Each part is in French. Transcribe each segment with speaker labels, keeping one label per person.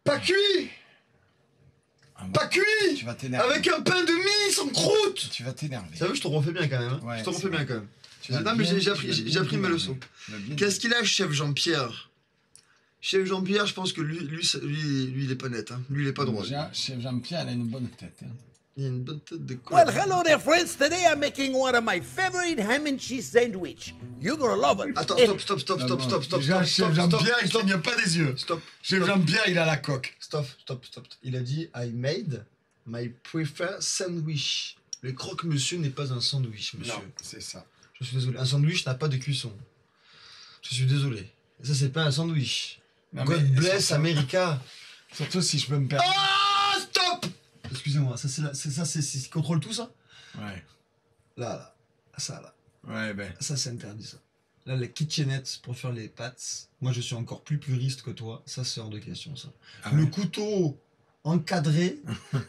Speaker 1: Pas cuit.
Speaker 2: Ah bon,
Speaker 1: Pas cuit.
Speaker 2: tu vas t'énerver.
Speaker 1: Avec un pain de mie sans croûte.
Speaker 2: Tu vas t'énerver.
Speaker 1: Ça veut, je te refais bien quand même. Hein.
Speaker 2: Ouais,
Speaker 1: je te refais bien quand même.
Speaker 2: vas
Speaker 1: Non, mais
Speaker 2: bien-
Speaker 1: j'ai
Speaker 2: tu vas
Speaker 1: appris,
Speaker 2: bien
Speaker 1: ma leçon.
Speaker 2: t'énerver.
Speaker 1: Qu'est-ce qu'il a, chef Jean-Pierre? Chef Jean-Pierre, je pense que lui, il est pas net. Hein. Lui, il est pas droit.
Speaker 2: Déjà, chef Jean-Pierre, il a une bonne tête. Hein.
Speaker 1: Il a une bonne tête de quoi?
Speaker 3: Well, hello there, friends. Today I'm making one of my favorite ham and cheese sandwich. You're gonna love it.
Speaker 1: Attends, stop.
Speaker 2: Déjà, chef Jean-Pierre, il clignote pas des yeux.
Speaker 1: Stop.
Speaker 2: Chef Jean-Pierre, il a la coque.
Speaker 1: Stop. Il a dit I made my preferred sandwich. Le croque-monsieur n'est pas un sandwich, monsieur.
Speaker 2: Non, c'est ça.
Speaker 1: Je suis désolé. Un sandwich n'a pas de cuisson. Je suis désolé. Ça, c'est pas un sandwich.
Speaker 2: Non,
Speaker 1: God
Speaker 2: mais
Speaker 1: bless
Speaker 2: surtout-
Speaker 1: America.
Speaker 2: Surtout si je peux me permettre.
Speaker 1: Ah, stop. Excusez-moi, ça c'est ce qui contrôle tout ça.
Speaker 2: Ouais.
Speaker 1: Là, ça là.
Speaker 2: Ouais, ben.
Speaker 1: Ça, c'est interdit, ça. Là, les kitchenettes pour faire les pâtes, moi, je suis encore plus puriste que toi. Ça, c'est hors de question, ça.
Speaker 2: Ah
Speaker 1: Le
Speaker 2: ouais.
Speaker 1: couteau encadré,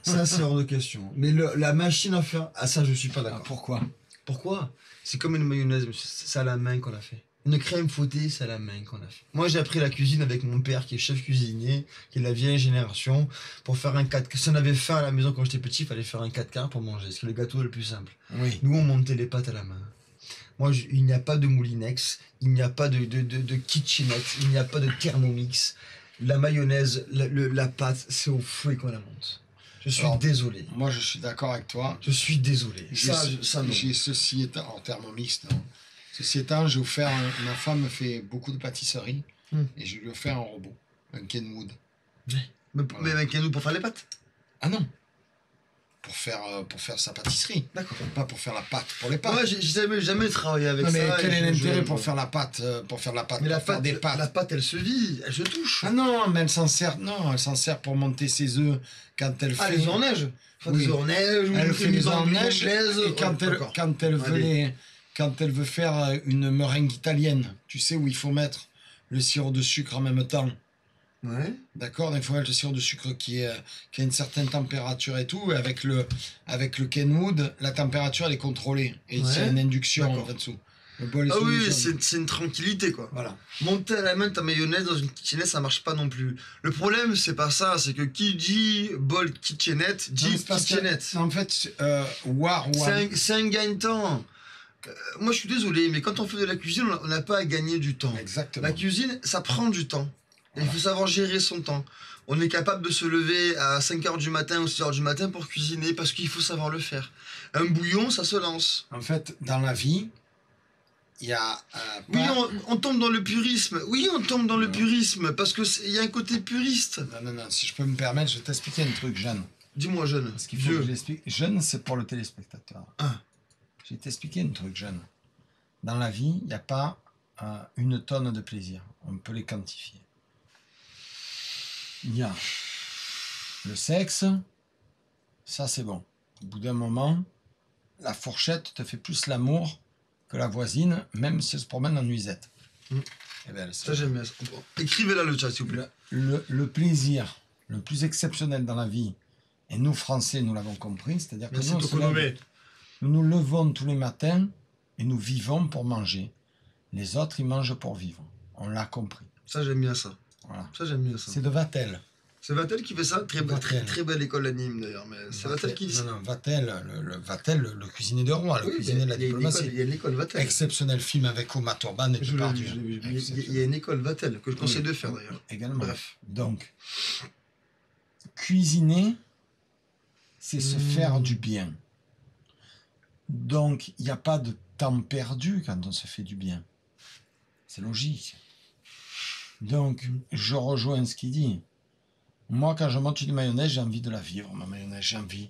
Speaker 1: ça, c'est hors de question. Mais la machine à faire, ah, ça, je suis pas
Speaker 2: Ah,
Speaker 1: d'accord.
Speaker 2: pourquoi?
Speaker 1: Pourquoi? C'est comme une mayonnaise, monsieur. C'est à la main qu'on a fait. Une crème fouettée, c'est à la main qu'on a fait. Moi, j'ai appris la cuisine avec mon père, qui est chef cuisinier, qui est de la vieille génération, pour faire un 4. Si on avait faim à la maison quand j'étais petit, il fallait faire un 4 quarts pour manger. C'est le gâteau le plus simple.
Speaker 2: Oui.
Speaker 1: Nous, on montait les pâtes à la main. Moi, il n'y a pas de moulinex, il n'y a pas de kitchenette, il n'y a pas de thermomix. La mayonnaise, la pâte, c'est au fouet qu'on la monte. Je suis
Speaker 2: Alors,
Speaker 1: désolé.
Speaker 2: Moi, je suis d'accord avec toi.
Speaker 1: Je suis désolé. Ça, non.
Speaker 2: J'ai ceci étant, en thermomix, non. Ceci étant, j'ai offert, ma femme fait beaucoup de pâtisserie, et je lui ai offert un robot, un Kenwood.
Speaker 1: Mais avec nous pour faire les pâtes.
Speaker 2: Ah non, pour faire sa pâtisserie.
Speaker 1: D'accord.
Speaker 2: Pas pour faire la pâte pour les pâtes.
Speaker 1: Moi, j'ai jamais travaillé avec
Speaker 2: non,
Speaker 1: ça.
Speaker 2: mais quel
Speaker 1: et
Speaker 2: est
Speaker 1: je-
Speaker 2: l'intérêt
Speaker 1: je-
Speaker 2: pour faire la pâte,
Speaker 1: Mais la
Speaker 2: pour faire
Speaker 1: pâte,
Speaker 2: des pâtes?
Speaker 1: la pâte, elle se vit, elle se touche.
Speaker 2: Ah non, mais elle s'en sert, pour monter ses œufs quand elle fait.
Speaker 1: Ah, les œufs en neige. Enfin,
Speaker 2: Oui.
Speaker 1: des œufs en neige, ou
Speaker 2: Elle
Speaker 1: des
Speaker 2: fait les œufs en
Speaker 1: œufs
Speaker 2: neige,
Speaker 1: anglaises.
Speaker 2: et quand elle veut
Speaker 1: Allez.
Speaker 2: quand elle veut faire une meringue italienne, tu sais où il faut mettre le sirop de sucre en même temps.
Speaker 1: Ouais.
Speaker 2: D'accord, il faut mettre le sirop de sucre qui a une certaine température et tout. Et avec le Kenwood, la température elle est contrôlée. Et
Speaker 1: Ouais.
Speaker 2: c'est une induction
Speaker 1: D'accord.
Speaker 2: en dessous. Le bol est
Speaker 1: Ah
Speaker 2: sous
Speaker 1: oui,
Speaker 2: induction.
Speaker 1: c'est une tranquillité, quoi.
Speaker 2: Voilà.
Speaker 1: Monter à la main ta mayonnaise dans une kitchenette, ça marche pas non plus. Le problème, c'est pas ça, c'est que qui dit bol kitchenette,
Speaker 2: Non, mais
Speaker 1: dit
Speaker 2: c'est parce que,
Speaker 1: kitchenette.
Speaker 2: en fait,
Speaker 1: C'est un gain-temps. Moi, je suis désolé, mais quand on fait de la cuisine, on n'a pas à gagner du temps.
Speaker 2: Exactement.
Speaker 1: La cuisine, ça prend du temps. Et il faut savoir gérer son temps. On est capable de se lever à 5h du matin ou 6h du matin pour cuisiner parce qu'il faut savoir le faire. Un bouillon, ça se lance.
Speaker 2: En fait, dans la vie, il y a
Speaker 1: Oui, on tombe dans le purisme. Oui, on tombe dans le purisme parce qu'il y a un côté puriste.
Speaker 2: Non, si je peux me permettre, je vais t'expliquer un truc, jeune.
Speaker 1: Dis-moi, jeune.
Speaker 2: Parce qu'il faut que je l'explique. Jeune, c'est pour le téléspectateur.
Speaker 1: Ah.
Speaker 2: Je vais t'expliquer un truc, jeune. Dans la vie, il n'y a pas une tonne de plaisir. On peut les quantifier. Il y a le sexe, ça c'est bon. Au bout d'un moment, la fourchette te fait plus l'amour que la voisine, même si elle se promène en nuisette. Eh ben,
Speaker 1: Ça, j'aime bien. Écrivez-la le chat, s'il vous plaît.
Speaker 2: le plaisir le plus exceptionnel dans la vie, et nous Français, nous l'avons compris, c'est-à-dire que
Speaker 1: Merci,
Speaker 2: nous,
Speaker 1: Tokonomé.
Speaker 2: nous nous levons tous les matins et nous vivons pour manger. Les autres, ils mangent pour vivre. On l'a compris.
Speaker 1: Ça, j'aime bien ça.
Speaker 2: Voilà.
Speaker 1: Ça, j'aime bien ça.
Speaker 2: C'est de Vatel.
Speaker 1: C'est Vatel qui fait ça. Très
Speaker 2: Vatel.
Speaker 1: belle école anime, d'ailleurs. Mais c'est Vatel qui dit ça.
Speaker 2: Non, Vatel, le cuisinier de roi, le cuisinier de la diplomatie.
Speaker 1: Il y a une école Vatel.
Speaker 2: Exceptionnel film avec Uma Thurman et
Speaker 1: Je l'ai
Speaker 2: Depardieu.
Speaker 1: vu. Il y a une école Vatel que je conseille de faire, d'ailleurs.
Speaker 2: Également.
Speaker 1: Bref.
Speaker 2: Donc, cuisiner, c'est se faire du bien. Donc, il n'y a pas de temps perdu quand on se fait du bien. C'est logique. Donc, je rejoins ce qu'il dit. Moi, quand je monte une mayonnaise, j'ai envie de la vivre, ma mayonnaise. J'ai envie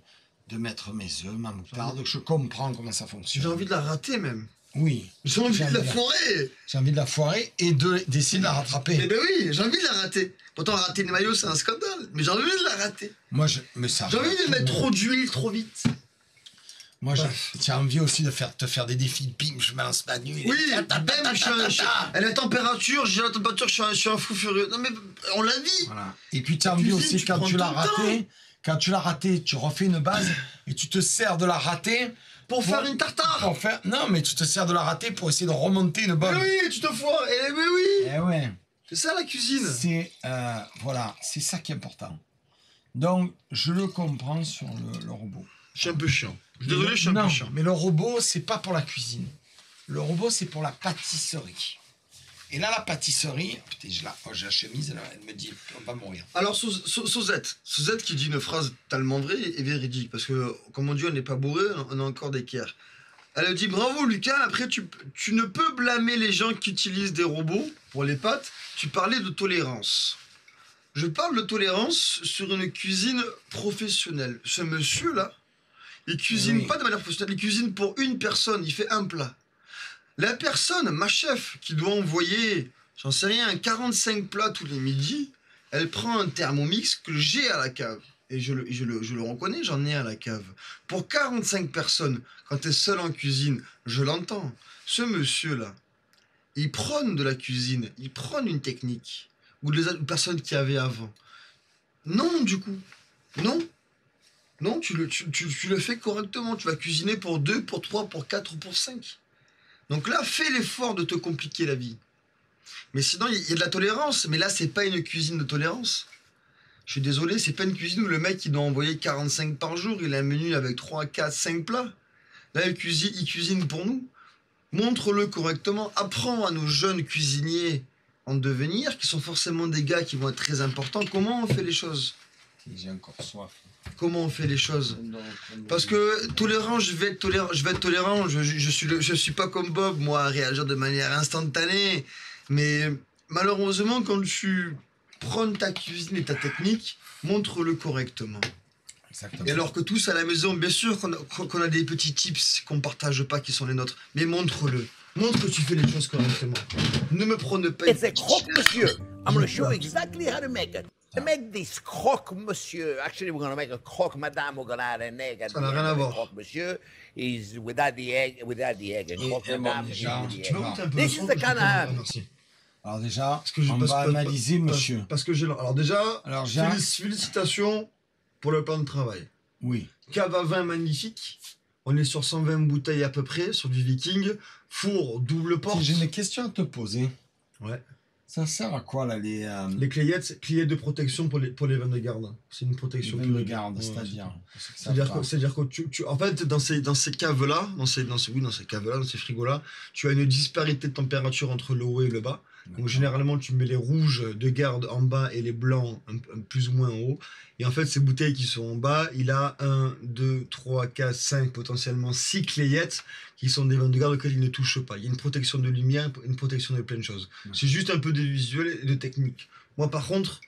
Speaker 2: de mettre mes œufs, ma moutarde. Je comprends comment ça fonctionne.
Speaker 1: J'ai envie de la rater, même.
Speaker 2: Oui.
Speaker 1: J'ai envie de la foirer.
Speaker 2: J'ai envie de la foirer et d'essayer de la rattraper.
Speaker 1: Eh ben oui, j'ai envie de la rater. Pourtant, rater une maillot, c'est un scandale. Mais j'ai envie de la rater.
Speaker 2: Moi, mais ça.
Speaker 1: J'ai envie de mettre trop d'huile trop vite.
Speaker 2: Moi, j'ai envie aussi de te faire des défis. Bim, je me lance ma nuit.
Speaker 1: Oui, même, à la température, j'ai la température, je suis un fou furieux. Non, mais on la vit.
Speaker 2: Voilà. Et puis, tu as envie aussi, quand tu l'as raté, tu refais une base et tu te sers de la ratée.
Speaker 1: Pour faire une tartare.
Speaker 2: Non, mais tu te sers de la ratée pour essayer de remonter une bonne.
Speaker 1: Mais oui, tu te foires. Mais oui.
Speaker 2: Eh ouais.
Speaker 1: C'est ça la cuisine.
Speaker 2: C'est voilà, c'est ça qui est important. Donc, je le comprends sur le robot.
Speaker 1: Je suis un peu chiant. Je suis désolé, je suis un
Speaker 2: Non,
Speaker 1: peu chiant.
Speaker 2: mais le robot, c'est pas pour la cuisine. Le robot, c'est pour la pâtisserie. Et là, la pâtisserie, putain, j'ai la chemise, là, elle me dit, on va mourir.
Speaker 1: Alors, Suzette qui dit une phrase tellement vraie et véridique, parce que, comme on dit, on n'est pas bourré, on a encore d'équerre. Elle dit, bravo Lucas, après tu ne peux blâmer les gens qui utilisent des robots pour les pâtes, tu parlais de tolérance. Je parle de tolérance sur une cuisine professionnelle. Ce monsieur-là, il cuisine pas de manière professionnelle, il cuisine pour une personne, il fait un plat. La personne, ma chef, qui doit envoyer, j'en sais rien, 45 plats tous les midis, elle prend un Thermomix que j'ai à la cave. Et je le reconnais, j'en ai à la cave. Pour 45 personnes, quand tu es seul en cuisine, je l'entends. Ce monsieur-là, il prône de la cuisine, il prône une technique. Ou les personnes qui avaient avant. Non, du coup. Non. Non, tu le fais correctement. Tu vas cuisiner pour 2, pour 3, pour 4 ou pour 5. Donc là, fais l'effort de te compliquer la vie. Mais sinon, il y a de la tolérance. Mais là, c'est pas une cuisine de tolérance. Je suis désolé, c'est pas une cuisine où le mec, il doit envoyer 45 par jour. Il a un menu avec 3, 4, 5 plats. Là, il cuisine pour nous. Montre-le correctement. Apprends à nos jeunes cuisiniers en devenir, qui sont forcément des gars qui vont être très importants. Comment on fait les choses?
Speaker 2: J'ai encore soif.
Speaker 1: Comment on fait les choses? Parce que tolérant, je vais être tolérant. Je suis pas comme Bob, moi, à réagir de manière instantanée. Mais malheureusement, quand tu prônes ta cuisine et ta technique, montre-le correctement.
Speaker 2: Exactement.
Speaker 1: Et alors que tous à la maison, bien sûr qu'on a des petits tips qu'on partage pas, qui sont les nôtres, mais montre-le. Montre que tu fais les choses correctement. Ne me prône pas.
Speaker 3: It's a croque monsieur. I'm going to show you exactly how to make it. To make this croque monsieur, actually we're going to make a croque madame, we're going to add an egg.
Speaker 1: Ça n'a rien à voir.
Speaker 3: Croque monsieur is without the egg. And croque madame is
Speaker 2: déjà,
Speaker 3: with the
Speaker 2: tu
Speaker 3: egg.
Speaker 2: vas
Speaker 1: goûter un peu
Speaker 3: This
Speaker 1: le
Speaker 3: is
Speaker 1: son,
Speaker 3: the
Speaker 1: je
Speaker 3: kind
Speaker 1: peux pas-
Speaker 3: of...
Speaker 1: Merci.
Speaker 2: Alors déjà,
Speaker 1: Parce que
Speaker 2: on va analyser, monsieur.
Speaker 1: Parce que j'ai... Alors déjà,
Speaker 2: Alors, Jacques-
Speaker 1: félicitations pour le plan de travail.
Speaker 2: Oui.
Speaker 1: Cave à vin magnifique. On est sur 120 bouteilles à peu près, sur du Viking. Four, double porte.
Speaker 2: J'ai une question à te poser.
Speaker 1: Ouais.
Speaker 2: Ça sert à quoi, là, les
Speaker 1: Les clayettes de protection pour les vins de garde. C'est une protection
Speaker 2: vins de
Speaker 1: pure.
Speaker 2: garde,
Speaker 1: Ouais,
Speaker 2: c'est-à-dire
Speaker 1: C'est-à-dire que en fait, dans ces caves-là, dans ces caves-là, dans ces frigos-là, tu as une disparité de température entre le haut et le bas. Donc généralement, tu mets les rouges de garde en bas et les blancs un plus ou moins en haut. Et en fait, ces bouteilles qui sont en bas, il a 1, 2, 3, 4, 5, potentiellement 6 clayettes qui sont des vins de garde auxquels il ne touche pas. Il y a une protection de lumière, une protection de plein de choses. C'est juste un peu de visuel et de technique. Moi, par contre,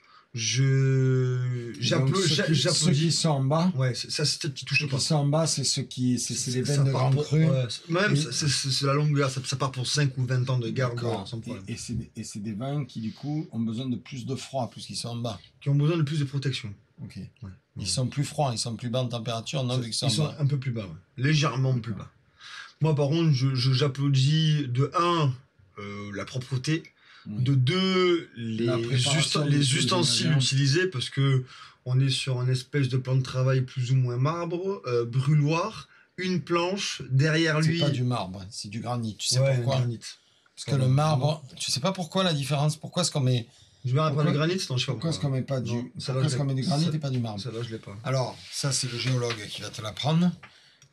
Speaker 1: j'applaudis.
Speaker 2: Ceux qui sont en bas,
Speaker 1: Ouais, ça, c'est peut-être qui touche
Speaker 2: ceux
Speaker 1: pas.
Speaker 2: qui sont en bas, c'est ceux qui, c'est les
Speaker 1: Ça
Speaker 2: veines de
Speaker 1: part
Speaker 2: grand
Speaker 1: pour-
Speaker 2: cru.
Speaker 1: ouais, même,
Speaker 2: Et-
Speaker 1: c'est la longueur, ça part pour 5 ou 20 ans de garde
Speaker 2: D'accord.
Speaker 1: sans problème.
Speaker 2: Et c'est des vins qui, du coup, ont besoin de plus de froid, puisqu'ils sont en bas.
Speaker 1: Qui ont besoin de plus de protection.
Speaker 2: Ok.
Speaker 1: Ouais.
Speaker 2: Ils sont plus froids, ils sont plus bas en température, non, vu qu'ils sont
Speaker 1: Ils
Speaker 2: en
Speaker 1: sont
Speaker 2: bas.
Speaker 1: un peu plus bas, ouais. Légèrement plus bas. Moi, par contre, j'applaudis de 1, la propreté,
Speaker 2: Oui.
Speaker 1: de 2,
Speaker 2: La préparation de
Speaker 1: les
Speaker 2: tous les
Speaker 1: ustensiles
Speaker 2: ingrédients.
Speaker 1: utilisés, parce que on est sur un espèce de plan de travail plus ou moins marbre, brûloir, une planche, derrière
Speaker 2: C'est
Speaker 1: lui...
Speaker 2: pas du marbre, c'est du granit. Tu sais
Speaker 1: Ouais,
Speaker 2: pourquoi?
Speaker 1: granit.
Speaker 2: Parce que le marbre, tu sais pas pourquoi la différence? Pourquoi est-ce qu'on met,
Speaker 1: Je vais répondre
Speaker 2: Pourquoi-
Speaker 1: le granit, non, je sais pas
Speaker 2: pourquoi est-ce qu'on met pas du,
Speaker 1: Non, ça, là,
Speaker 2: pourquoi est-ce
Speaker 1: je
Speaker 2: qu'on met du granit
Speaker 1: ça-
Speaker 2: et pas du marbre?
Speaker 1: Ça, là, je l'ai pas.
Speaker 2: Alors, ça, c'est le géologue qui va te l'apprendre.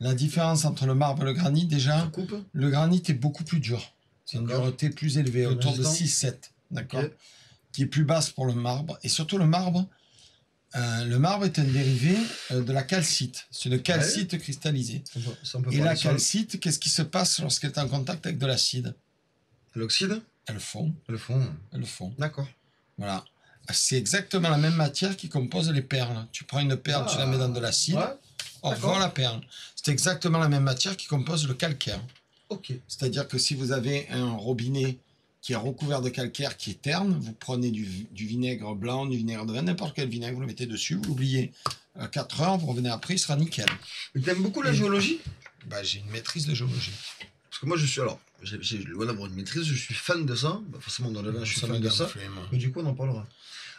Speaker 2: La différence entre le marbre et le granit, déjà,
Speaker 1: Ça coupe.
Speaker 2: le granit est beaucoup plus dur. C'est une
Speaker 1: D'accord.
Speaker 2: dureté plus élevée,
Speaker 1: Plus
Speaker 2: autour de
Speaker 1: résistant.
Speaker 2: 6-7, d'accord?
Speaker 1: Ok.
Speaker 2: Qui est plus basse pour le marbre. Et surtout, le marbre est un dérivé de la calcite. C'est une calcite cristallisée.
Speaker 1: Ça, on peut
Speaker 2: Et
Speaker 1: parler
Speaker 2: la
Speaker 1: sur
Speaker 2: calcite, qu'est-ce qui se passe lorsqu'elle est en contact avec de l'acide?
Speaker 1: l'oxyde,
Speaker 2: Elle fond,
Speaker 1: le fond.
Speaker 2: elle fond.
Speaker 1: D'accord.
Speaker 2: Voilà. C'est exactement la même matière qui compose les perles. Tu prends une perle, tu la mets dans de l'acide,
Speaker 1: Ouais,
Speaker 2: au revoir la perle. C'est exactement la même matière qui compose le calcaire.
Speaker 1: ok.
Speaker 2: C'est-à-dire que si vous avez un robinet qui est recouvert de calcaire, qui est terne, vous prenez du vinaigre blanc, du vinaigre de vin, n'importe quel vinaigre, vous le mettez dessus, vous l'oubliez 4 heures, vous revenez après, il sera nickel.
Speaker 1: Mais t'aimes beaucoup la géologie?
Speaker 2: Bah, j'ai une maîtrise de géologie.
Speaker 1: Parce que moi, je suis... Alors, j'ai loin d'avoir une maîtrise, je suis fan de ça. Bah, forcément, dans le vin, je suis
Speaker 2: Ça
Speaker 1: fan
Speaker 2: me
Speaker 1: de
Speaker 2: garde
Speaker 1: ça.
Speaker 2: flemme.
Speaker 1: Mais du coup, on en parlera.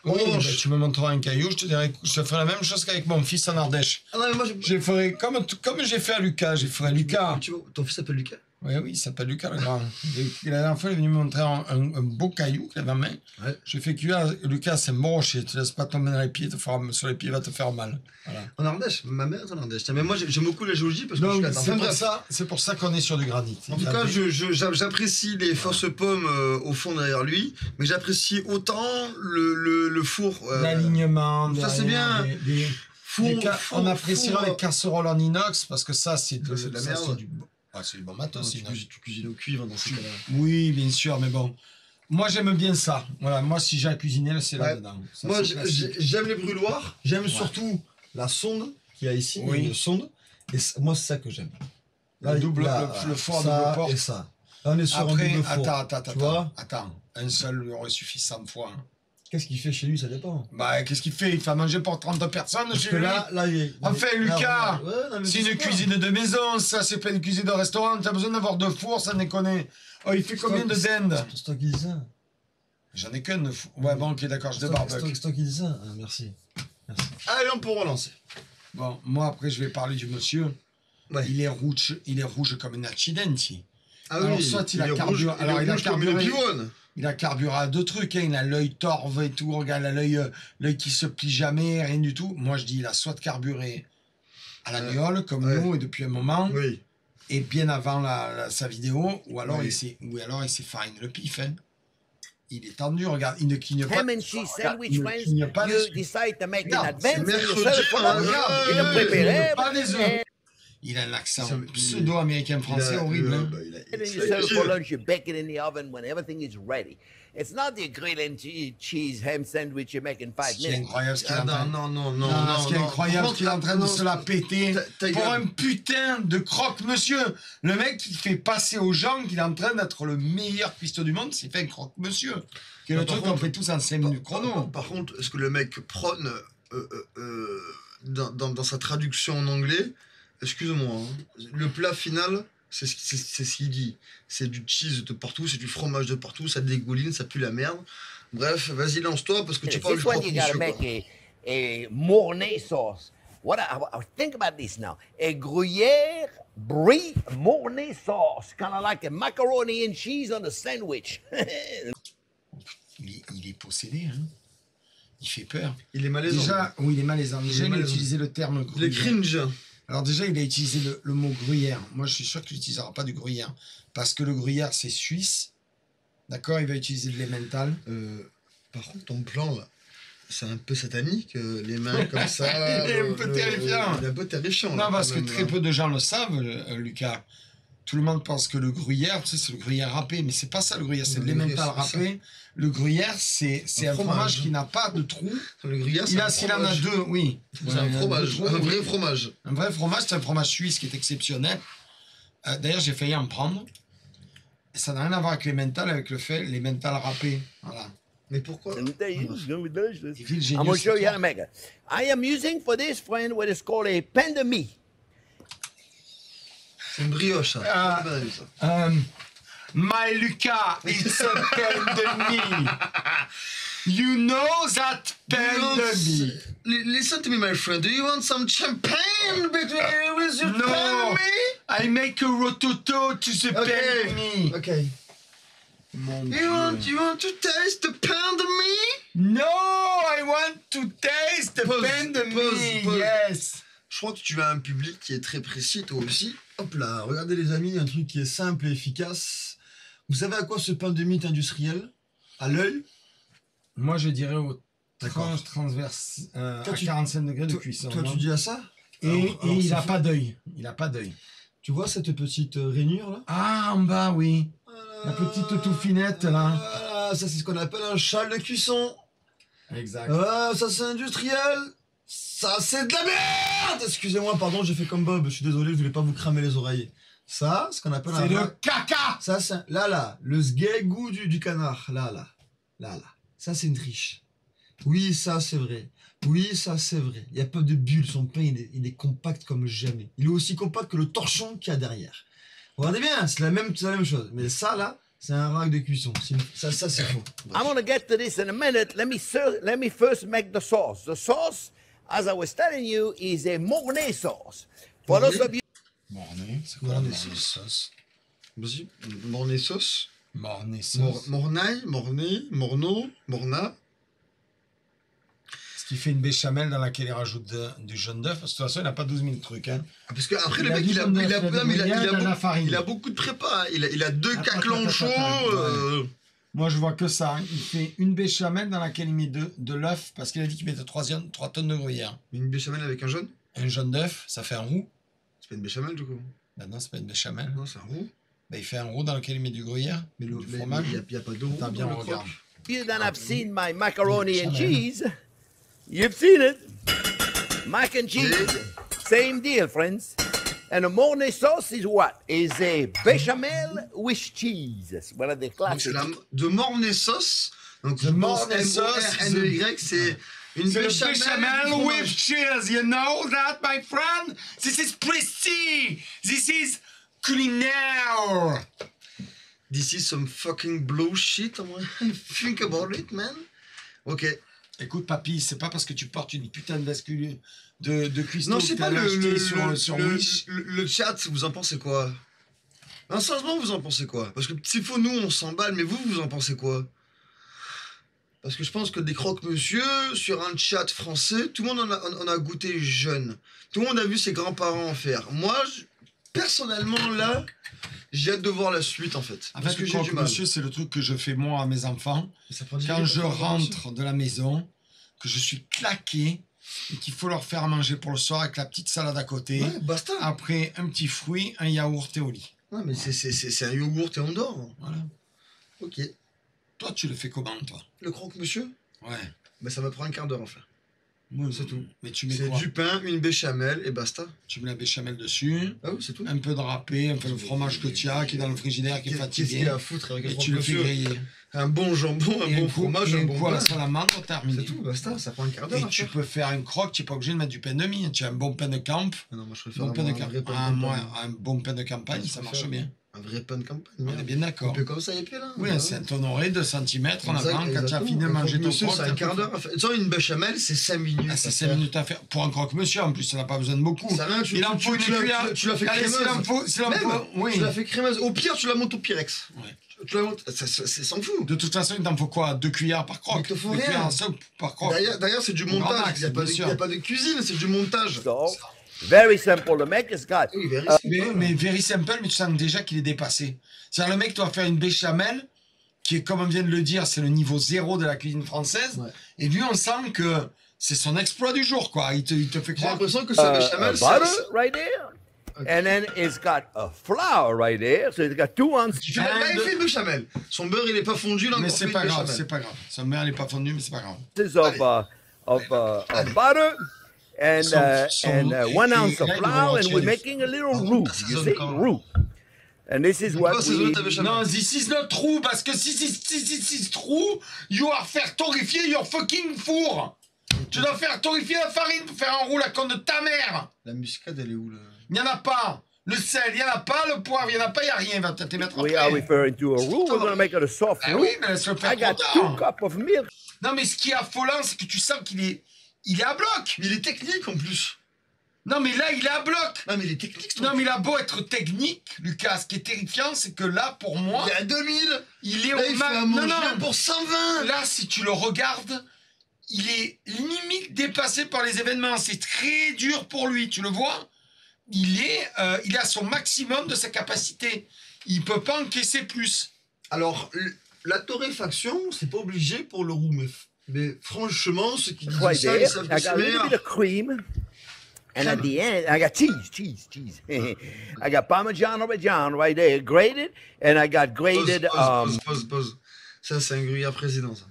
Speaker 2: Oui,
Speaker 1: Oh,
Speaker 2: bah,
Speaker 1: je-
Speaker 2: tu me montreras un caillou, je te dirai, écoute, je te ferai la même chose qu'avec mon fils en Ardèche.
Speaker 1: Ah non, mais moi,
Speaker 2: Je ferai comme j'ai fait à Lucas, j'ai fait à Lucas.
Speaker 1: Tu vois, ton fils s'appelle Lucas?
Speaker 2: Oui, oui, il s'appelle Lucas Legrand. La dernière fois, il est venu me montrer un beau caillou qu'il avait en main.
Speaker 1: Ouais.
Speaker 2: J'ai fait cuire, Lucas, c'est un bon rocher. Tu ne laisses pas tomber dans les pieds, sur les pieds, il va te faire mal. Voilà.
Speaker 1: En Ardèche, ma mère est en Ardèche. Mais moi, j'aime beaucoup la géologie parce que je suis là.
Speaker 2: C'est pour ça qu'on est sur du granit.
Speaker 1: En tout cas, j'apprécie les fausses pommes au fond derrière lui, mais j'apprécie autant le four.
Speaker 2: L'alignement.
Speaker 1: Ça, c'est bien.
Speaker 2: On appréciera les casseroles en inox parce que ça, c'est de
Speaker 1: la merde.
Speaker 2: C'est du bon matos.
Speaker 1: Tu cuisines au cuivre dans ces cas-là.
Speaker 2: Oui, bien sûr, mais bon. Moi, j'aime bien ça. Voilà, moi, si j'ai à cuisiner, c'est là-dedans.
Speaker 1: Moi, j'aime les brûloirs. J'aime surtout la sonde qu'il y a ici.
Speaker 2: Oui.
Speaker 1: Une sonde. Et moi, c'est ça que j'aime.
Speaker 2: Le four à double porte.
Speaker 1: Et ça. Là, on est sur un double four.
Speaker 2: Attends. Un seul lui aurait suffi 100 fois.
Speaker 1: Qu'est-ce qu'il fait chez lui? Ça dépend.
Speaker 2: Bah, qu'est-ce qu'il fait? Il fait à manger pour 30 personnes
Speaker 1: Parce
Speaker 2: chez
Speaker 1: que
Speaker 2: lui.
Speaker 1: Enfin,
Speaker 2: Lucas, c'est une cuisine de maison, ça, c'est pas une cuisine de restaurant. T'as besoin d'avoir 2 fours, ça déconne. Oh, il fait combien de dindes?
Speaker 1: C'est toi qui dis ça.
Speaker 2: J'en ai qu'un de fou. Ouais, bon, ok, d'accord, je débarque.
Speaker 1: C'est toi qui dis ça. Ah, merci. Allez, on peut relancer.
Speaker 2: Bon, moi, après, je vais parler du monsieur.
Speaker 1: Ouais.
Speaker 2: Il est rouge comme un accidenti.
Speaker 1: Ah
Speaker 2: alors,
Speaker 1: oui,
Speaker 2: soit il a carburé. Alors, il a carburé.
Speaker 1: Pivonne.
Speaker 2: Il a carburé à 2 trucs, hein. Il a l'œil torve et tout, regarde, l'œil qui se plie jamais, rien du tout. Moi, je dis, il a soit carburé à la gnôle, comme nous, et depuis un moment, et bien avant sa vidéo, ou alors il s'est farine le pif, hein. Il est tendu, regarde, il ne cligne pas.
Speaker 3: Ham and cheese sandwich, friends.
Speaker 2: Il n'y a pas
Speaker 3: You decide to make an advance and you
Speaker 1: mercredi,
Speaker 3: sell it for lunch.
Speaker 1: regarde,
Speaker 3: You can prepare
Speaker 2: pas
Speaker 3: it.
Speaker 2: des œufs. Il a un accent pseudo-américain-français horrible, hein.
Speaker 3: And then you sell it for lunch, you bake it in the oven when everything is ready. It's not the grilled cheese ham sandwich you make in 5
Speaker 2: Ce qui est
Speaker 3: minutes.
Speaker 2: incroyable, ce qu'il est en train
Speaker 1: Non,
Speaker 2: ce qui est incroyable, c'est qu'il est en train de se la péter pour un putain de croque-monsieur. Le mec qui fait passer aux gens qu'il est en train d'être le meilleur cuistot du monde, c'est fait un croque-monsieur. Qui est le truc qu'on fait tous en 5 minutes chrono.
Speaker 1: Par contre, est-ce que le mec prône dans sa traduction en anglais, excuse-moi, hein, le plat final, c'est ce qu'il dit. C'est du cheese de partout, c'est du fromage de partout, ça dégouline, ça pue la merde. Bref, vas-y, lance-toi parce que tu parles du
Speaker 3: This one you gotta
Speaker 1: croque-monsieur.
Speaker 3: make a Mornay sauce. I think about this now. A Gruyere Brie Mornay sauce, kind of like a macaroni and cheese on a sandwich.
Speaker 2: Il est possédé, hein. Il fait peur.
Speaker 1: Il est malaisant.
Speaker 2: Déjà, oui, il est malaisant. Déjà, il a utilisé le terme
Speaker 1: Il est
Speaker 2: gruyère.
Speaker 1: cringe.
Speaker 2: Alors déjà, il a utilisé le mot gruyère. Moi, je suis sûr qu'il n'utilisera pas du gruyère. Parce que le gruyère, c'est suisse. D'accord, il va utiliser de l'emmental.
Speaker 1: Par contre, ton plan, là, c'est un peu satanique, les mains comme ça.
Speaker 2: Il est un peu terrifiant.
Speaker 1: Il est un peu terrifiant.
Speaker 2: Non,
Speaker 1: là,
Speaker 2: parce que
Speaker 1: même,
Speaker 2: très peu de gens le savent, Lucas. Tout le monde pense que le gruyère, tu sais, c'est le gruyère râpé, mais c'est pas ça le gruyère, c'est de l'emmental râpé. Le gruyère, c'est un fromage qui n'a pas de trou.
Speaker 1: Le gruyère,
Speaker 2: S'il en a 2, oui.
Speaker 1: C'est un fromage, un vrai fromage.
Speaker 2: Un vrai fromage, c'est un fromage suisse qui est exceptionnel. D'ailleurs, j'ai failli en prendre. Et ça n'a rien à voir avec l'emmental, avec le fait l'emmental râpé. Voilà.
Speaker 1: Mais pourquoi?
Speaker 3: It's gonna be delicious.
Speaker 2: Il fait le
Speaker 3: I'm
Speaker 2: génieux,
Speaker 3: gonna show you
Speaker 2: c'est
Speaker 3: how to make it. I am using for this, friend, what is called a pain de mie.
Speaker 1: C'est une brioche, ça.
Speaker 2: My Lucas, it's a pain de mie. You know that pain de mie.
Speaker 1: Listen to me, my friend. Do you want some champagne with your
Speaker 2: No,
Speaker 1: pain de mie?
Speaker 2: I make a rototo to the pain de mie.
Speaker 1: Okay.
Speaker 2: Mon
Speaker 1: You want to taste the pain de mie?
Speaker 2: No, I want to taste the pain de mie.
Speaker 1: Pause.
Speaker 2: Yes.
Speaker 1: Je crois que tu as un public qui est très précis, toi aussi. Hop là, regardez les amis, un truc qui est simple et efficace. Vous savez à quoi ce pain de mie est industriel? À l'œil?
Speaker 2: Moi, je dirais au
Speaker 1: D'accord.
Speaker 2: transverse à
Speaker 1: Toi, tu-
Speaker 2: 45 degrés de cuisson.
Speaker 1: Toi,
Speaker 2: non
Speaker 1: tu dis à ça?
Speaker 2: Et il
Speaker 1: c'est
Speaker 2: n'a
Speaker 1: fait.
Speaker 2: pas d'œil. Il n'a pas d'œil.
Speaker 1: Tu vois cette petite rainure là?
Speaker 2: Ah, en bas, oui. La petite touffinette, là.
Speaker 1: Ah, ça c'est ce qu'on appelle un châle de cuisson.
Speaker 2: Exact.
Speaker 1: Ah, ça c'est industriel. Ça c'est de la merde. Excusez-moi, pardon, j'ai fait comme Bob. Je suis désolé, je voulais pas vous cramer les oreilles. Ça, ce qu'on appelle
Speaker 2: C'est
Speaker 1: un...
Speaker 2: le caca.
Speaker 1: Ça, c'est... Là, le sgegou du canard. Là. Ça, c'est une triche. Oui, ça, c'est vrai. Oui, ça, c'est vrai. Il n'y a pas de bulle. Son pain, il est compact comme jamais. Il est aussi compact que le torchon qu'il y a derrière. Regardez bien, c'est la même chose. Mais ça, là, c'est un rack de cuisson. Ça, c'est faux.
Speaker 3: I'm gonna get to this in a minute. Let me first make the sauce. The sauce, as I was telling you, is a Mornay sauce. For those of you
Speaker 2: Mornay, c'est
Speaker 1: quoi la
Speaker 2: sauce?
Speaker 1: Vas-y. Mornay sauce.
Speaker 2: Mornay sauce.
Speaker 1: Mornay, Mornay, Morneau, Morna.
Speaker 2: Ce qui fait une béchamel dans laquelle il rajoute du jaune d'œuf. Parce que de toute façon, il n'a pas 12 000 trucs. Hein.
Speaker 1: Ah, parce qu'après, le
Speaker 2: Il a
Speaker 1: mec,
Speaker 2: du jaune d'œuf, il a du gruyère, il a de la farine.
Speaker 1: il a beaucoup de prépa. Il a 2
Speaker 2: Attends,
Speaker 1: caclons
Speaker 2: attends,
Speaker 1: chauds.
Speaker 2: attends, Moi, je vois que ça. Hein. Il fait une béchamel dans laquelle il met de l'œuf. Parce qu'il a dit qu'il mettait 3 tonnes de gruyère.
Speaker 1: Une béchamel avec un jaune.
Speaker 2: Un jaune d'œuf, ça fait un roux.
Speaker 1: C'est pas une béchamel, du coup.
Speaker 2: Ben non, c'est pas une béchamel.
Speaker 1: Non, c'est un roux.
Speaker 2: Ben, il fait un roux dans lequel il met du gruyère, du fromage.
Speaker 1: Il n'y a pas de roux.
Speaker 2: T'as bien
Speaker 1: dans le
Speaker 2: regardé.
Speaker 1: croque.
Speaker 3: You than I've seen my macaroni and
Speaker 2: Béchamel.
Speaker 3: cheese. You've seen it. Mac and cheese. Same deal, friends. And a Mornay sauce is what? Is a bechamel with cheese. It's one of the
Speaker 1: Donc, c'est
Speaker 3: classics.
Speaker 1: de Mornay sauce. Donc,
Speaker 2: The Mornay sauce,
Speaker 1: N-E-Y, c'est une
Speaker 2: C'est le
Speaker 1: béchamel.
Speaker 2: béchamel
Speaker 1: avec
Speaker 2: with
Speaker 1: fromage.
Speaker 2: cheese, you know that, my friend? This is prestige. This is culinaire.
Speaker 1: This is some fucking bullshit. Think about it, man. Ok.
Speaker 2: Écoute, papy, c'est pas parce que tu portes une putain de bascule de cuistot
Speaker 1: Non,
Speaker 2: que
Speaker 1: je sais
Speaker 2: t'as
Speaker 1: pas,
Speaker 2: acheté sur Wish.
Speaker 1: le chat, vous en pensez quoi? Non, sérieusement, vous en pensez quoi? Parce que s'il faut, nous, on s'emballe, mais vous en pensez quoi? Parce que je pense que des croque-monsieur, sur un chat français, tout le monde en a goûté jeune. Tout le monde a vu ses grands-parents en faire. Moi, personnellement, là, j'ai hâte de voir la suite, en fait.
Speaker 2: En
Speaker 1: Parce
Speaker 2: fait,
Speaker 1: que
Speaker 2: le
Speaker 1: j'ai du mal.
Speaker 2: croque-monsieur, c'est le truc que je fais moi à mes enfants.
Speaker 1: Ça prend 10
Speaker 2: Quand
Speaker 1: minutes
Speaker 2: je
Speaker 1: pour faire un
Speaker 2: rentre de la maison, que je suis claqué et qu'il faut leur faire manger pour le soir avec la petite salade à côté.
Speaker 1: Ouais, basta.
Speaker 2: Après, un petit fruit, un yaourt et au lit.
Speaker 1: Ouais, mais c'est un yogourt et on dort.
Speaker 2: Voilà.
Speaker 1: Ok.
Speaker 2: Toi, tu le fais comment, toi?
Speaker 1: Le croque-monsieur,
Speaker 2: Ouais.
Speaker 1: bah, ça va prendre un quart d'heure, en fait. C'est tout.
Speaker 2: Mais tu mets
Speaker 1: C'est
Speaker 2: quoi?
Speaker 1: du pain, une béchamel et basta.
Speaker 2: Tu mets la béchamel dessus,
Speaker 1: Ah oui, c'est tout.
Speaker 2: un peu de râpé, un peu de fromage que tu as, qui est dans le frigidaire, qui est
Speaker 1: Qu'est-ce qu'il
Speaker 2: fatigué.
Speaker 1: y a à foutre avec un
Speaker 2: Et tu le fais
Speaker 1: croque-monsieur?
Speaker 2: griller.
Speaker 1: Un bon jambon, un
Speaker 2: Et
Speaker 1: bon
Speaker 2: coup,
Speaker 1: fromage,
Speaker 2: et
Speaker 1: un
Speaker 2: un
Speaker 1: bon
Speaker 2: coup à la
Speaker 1: pain.
Speaker 2: salamandre, terminé.
Speaker 1: C'est tout, basta, ça prend un quart d'heure.
Speaker 2: Et
Speaker 1: à
Speaker 2: tu
Speaker 1: faire.
Speaker 2: peux faire un croque, tu n'es pas obligé de mettre du pain de mie. Tu as un bon pain de camp,
Speaker 1: Ah non, moi je préfère
Speaker 2: bon pain de
Speaker 1: un vrai
Speaker 2: campagne.
Speaker 1: pain de
Speaker 2: Ah,
Speaker 1: campagne.
Speaker 2: moi, un bon pain de campagne,
Speaker 1: Je
Speaker 2: ça
Speaker 1: préfère
Speaker 2: marche bien.
Speaker 1: Un vrai pain de campagne.
Speaker 2: On est
Speaker 1: merde.
Speaker 2: bien
Speaker 1: Un
Speaker 2: d'accord.
Speaker 1: peu comme ça, et puis là.
Speaker 2: Oui, un Saint-Honoré, 2 cm, on
Speaker 1: Exact-
Speaker 2: apprend. Quand tu as
Speaker 1: exactement.
Speaker 2: fini de
Speaker 1: Un
Speaker 2: manger ton
Speaker 1: croque-monsieur,
Speaker 2: croque,
Speaker 1: c'est un quart d'heure à faire. Tu sais, une béchamel, c'est 5 minutes.
Speaker 2: Ah, c'est
Speaker 1: à
Speaker 2: 5
Speaker 1: faire.
Speaker 2: minutes à faire. Pour un croque-monsieur, en plus, ça n'a pas besoin de beaucoup.
Speaker 1: Ça rien,
Speaker 2: Il en faut une cuillère.
Speaker 1: Tu l'as fait
Speaker 2: Allez,
Speaker 1: crémeuse.
Speaker 2: s'il en faut,
Speaker 1: Même,
Speaker 2: oui.
Speaker 1: Tu l'as fait crémeuse. Au pire, tu la montes au Pyrex.
Speaker 2: Ouais.
Speaker 1: Tu la montes. C'est s'en fout.
Speaker 2: De toute façon, il t'en faut quoi? 2 cuillères par croque.
Speaker 1: Il te faut
Speaker 2: 2
Speaker 1: rien.
Speaker 2: cuillères en soupe par croque.
Speaker 1: D'ailleurs, c'est du
Speaker 2: Grand
Speaker 1: montage.
Speaker 2: max,
Speaker 1: Il n'y a,
Speaker 2: bien sûr.
Speaker 1: pas de cuisine, c'est du montage.
Speaker 3: So, very simple to make. It's got
Speaker 1: Oui, very simple.
Speaker 2: Mais very simple, mais tu sens déjà qu'il est dépassé. C'est-à-dire, le mec doit faire une béchamel, qui est, comme on vient de le dire, c'est le niveau 0 de la cuisine française.
Speaker 1: Ouais.
Speaker 2: Et lui, on sent que c'est son exploit du jour, quoi. Il te fait
Speaker 1: J'ai
Speaker 2: croire.
Speaker 1: l'impression que ce béchamel,
Speaker 3: butter
Speaker 1: c'est.
Speaker 3: right there. And then it's got a flour right there. So it's got 2 ounces.
Speaker 1: Tu fais il fait une béchamel. Son beurre, il est pas fondu, là.
Speaker 2: Mais
Speaker 1: encore
Speaker 2: c'est
Speaker 1: fait
Speaker 2: pas
Speaker 1: une
Speaker 2: grave,
Speaker 1: béchamel.
Speaker 2: c'est pas grave. Sa mère, elle n'est pas fondue, mais c'est pas grave.
Speaker 3: Of butter and
Speaker 2: Some-
Speaker 3: 1 ounce of
Speaker 2: Right,
Speaker 3: flour, and we're
Speaker 2: cheese.
Speaker 3: making a little roux. You see, roux. And this is what
Speaker 1: Pourquoi c'est
Speaker 3: we.
Speaker 1: ta béchamel?
Speaker 2: Non, this is not true, parce que si this is true, you are faire torréfier your fucking four. Tu dois faire torréfier la farine pour faire un roux, la conne de ta mère.
Speaker 1: La muscade, elle est où, là?
Speaker 2: Il n'y en a pas. Le sel, il n'y en a pas. Le poivre, il n'y en a pas. Il n'y a rien. Va te mettre
Speaker 3: We are
Speaker 2: après.
Speaker 3: referring to a roux. We're going to make it a soft
Speaker 2: Ah
Speaker 3: roux.
Speaker 2: oui, mais laisse-le faire
Speaker 3: I got
Speaker 2: trop
Speaker 3: 2
Speaker 2: tard.
Speaker 3: cups of milk.
Speaker 2: Non, mais ce qui est affolant, c'est que tu sens qu'il est à bloc.
Speaker 1: Mais il est technique en plus.
Speaker 2: Non, mais là, il est à bloc.
Speaker 1: Non, mais il est technique,
Speaker 2: Non, mais il a beau être technique, Lucas. Ce qui est terrifiant, c'est que là, pour moi,
Speaker 1: Il est à 2000.
Speaker 2: il est
Speaker 1: Là,
Speaker 2: au
Speaker 1: il fait à
Speaker 2: max. Non,
Speaker 1: manger
Speaker 2: non.
Speaker 1: pour 120.
Speaker 2: Là, si tu le regardes, il est limite dépassé par les événements. C'est très dur pour lui, tu le vois. Il est à son maximum de sa capacité. Il peut pas encaisser plus.
Speaker 1: Alors, la torréfaction, c'est pas obligé pour le roux, meuf. Mais franchement, ceux qui disent
Speaker 3: Right
Speaker 1: ça,
Speaker 3: there.
Speaker 1: ils savent
Speaker 3: I
Speaker 1: que
Speaker 3: got
Speaker 1: c'est
Speaker 3: a little bit
Speaker 1: meilleur.
Speaker 3: of cream. And at the end, I got cheese. I got Parmigiano Reggiano right there, grated. And I got grated.
Speaker 1: Pause. Ça, c'est un gruyère président, ça.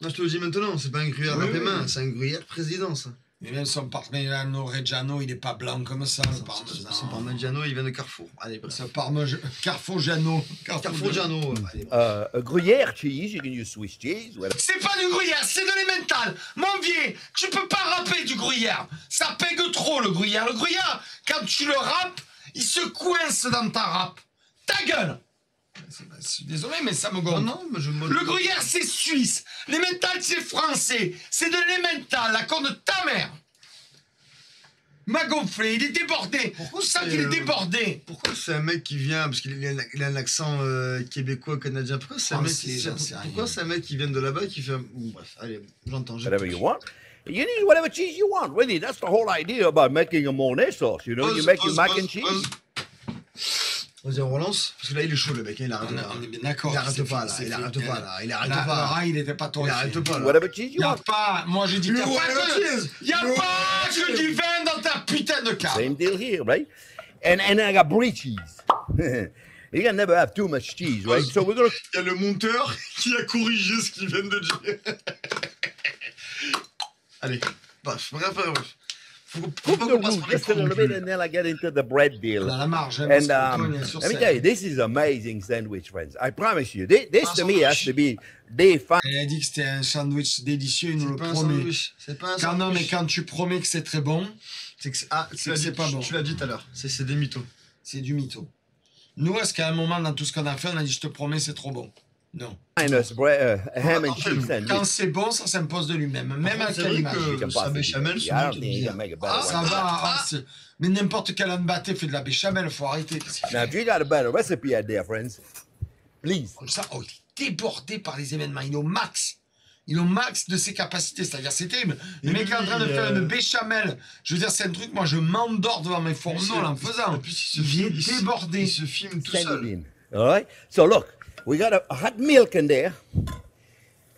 Speaker 1: Non, je te le dis maintenant, c'est pas un gruyère
Speaker 2: Oui,
Speaker 1: à paiement,
Speaker 2: oui.
Speaker 1: c'est un gruyère président, ça.
Speaker 2: Et même son Parmigiano Reggiano, il est pas blanc comme ça, le
Speaker 1: Son
Speaker 2: parmesan.
Speaker 1: Parmigiano, il vient de Carrefour. Allez, bref.
Speaker 2: Ce Carrefour-Giano.
Speaker 1: Carrefour-Giano. Allez, bref.
Speaker 3: A Gruyere cheese. You can use Swiss cheese. Whatever.
Speaker 2: C'est pas du gruyère, c'est de l'emmental. Mon vieux, tu peux pas râper du gruyère. Ça pègue trop, le gruyère. Le gruyère, quand tu le râpes, il se coince dans ta râpe. Ta gueule. Je suis désolé, mais ça me
Speaker 1: Non,
Speaker 2: gonfle.
Speaker 1: non, mais je me.
Speaker 2: Le gruyère, c'est suisse. L'emmental, c'est français. C'est de l'emmental, la corne de ta mère. m'a gonflé, il est débordé.
Speaker 1: Pourquoi
Speaker 2: C'est ça
Speaker 1: c'est,
Speaker 2: qu'il est débordé.
Speaker 1: Pourquoi c'est un mec qui vient, parce qu'il a un accent québécois, canadien, pourquoi c'est un
Speaker 2: Ah,
Speaker 1: mec,
Speaker 2: c'est- j'en sais
Speaker 1: pourquoi
Speaker 2: rien.
Speaker 1: c'est un mec qui vient de là-bas qui fait un... Bon, bref, allez, j'entends.
Speaker 3: Whatever you want. You need whatever cheese you want, really. That's the whole idea about making a Mornay sauce. You know, you make your mac and cheese.
Speaker 1: Vas-y, on relance, parce que là, il est chaud, le mec, hein, il arrête pas.
Speaker 2: On est bien d'accord.
Speaker 1: Il arrête
Speaker 2: c'est
Speaker 1: pas,
Speaker 2: fait-
Speaker 1: là,
Speaker 2: c'est
Speaker 1: il
Speaker 2: fait.
Speaker 1: arrête pas, là, il arrête
Speaker 2: Là,
Speaker 1: pas.
Speaker 2: le rail, il était pas
Speaker 1: Il
Speaker 2: torréfié.
Speaker 1: arrête pas, là.
Speaker 3: Whatever cheese you
Speaker 2: Y a
Speaker 3: want.
Speaker 2: pas, moi j'ai dit qu'il y a
Speaker 1: Le
Speaker 2: pas
Speaker 1: whatever cheese.
Speaker 2: y a
Speaker 1: Le
Speaker 2: pas que
Speaker 1: whatever
Speaker 2: du vin dans ta putain de cave.
Speaker 3: Same deal here, right? And I got brie cheese. You can never have too much cheese, right? So we're gonna.
Speaker 1: Il y a le monteur qui a corrigé ce qu'il vient de dire. Allez, bref. Faut
Speaker 3: Cook
Speaker 1: pas
Speaker 3: the
Speaker 1: qu'on passe
Speaker 3: roux
Speaker 1: par les
Speaker 3: just a little bit,
Speaker 1: formules.
Speaker 3: and then I get into the bread deal.
Speaker 2: On a la marge, hein,
Speaker 3: And
Speaker 2: parce que toi, il est sur
Speaker 3: let me
Speaker 2: scène.
Speaker 3: tell you, this is amazing sandwich, friends. I promise you, this to me has to be the
Speaker 2: Elle a dit que c'était un sandwich délicieux, il nous le
Speaker 1: C'est pas un
Speaker 2: promet.
Speaker 1: sandwich. C'est pas un
Speaker 2: Quand non, mais
Speaker 1: sandwich.
Speaker 2: quand tu promets que c'est très bon,
Speaker 1: C'est que c'est
Speaker 2: pas bon.
Speaker 1: Tu l'as dit tout à l'heure. C'est des mythos.
Speaker 2: c'est du mytho. Nous, est-ce qu'à un moment dans tout ce qu'on a fait, on a dit je te promets, c'est trop bon? Non.
Speaker 3: minus ham and cheese
Speaker 2: Quand
Speaker 3: sandwich.
Speaker 2: c'est bon, ça s'impose de lui-même. Même
Speaker 1: contre,
Speaker 2: à
Speaker 1: c'est
Speaker 2: quelle
Speaker 1: vrai
Speaker 2: image.
Speaker 1: que-
Speaker 3: You can
Speaker 1: sa
Speaker 3: possibly-
Speaker 1: béchamel,
Speaker 3: Yeah, I don't
Speaker 1: c'est
Speaker 3: think you
Speaker 1: bien.
Speaker 3: can make a better
Speaker 2: Ça
Speaker 3: one.
Speaker 2: va, mais n'importe quel anbaté fait de la béchamel, faut arrêter. Qu'est-ce qu'il fait?
Speaker 3: Now, if you got a better recipe out there, friends, please.
Speaker 2: Comme ça, oh, il est débordé par les événements. Il est au max. Il est au max de ses capacités. C'est-à-dire, c'est terrible. Le
Speaker 1: Et
Speaker 2: mec est en
Speaker 1: lui,
Speaker 2: train de faire une béchamel. Je veux dire, c'est un truc, moi, je m'endors devant mes fourneaux en faisant.
Speaker 1: En plus,
Speaker 2: Il est
Speaker 1: il
Speaker 2: débordé.
Speaker 1: se filme tout
Speaker 3: Send it
Speaker 1: seul.
Speaker 3: in. All right? So, look, we got a hot milk in there.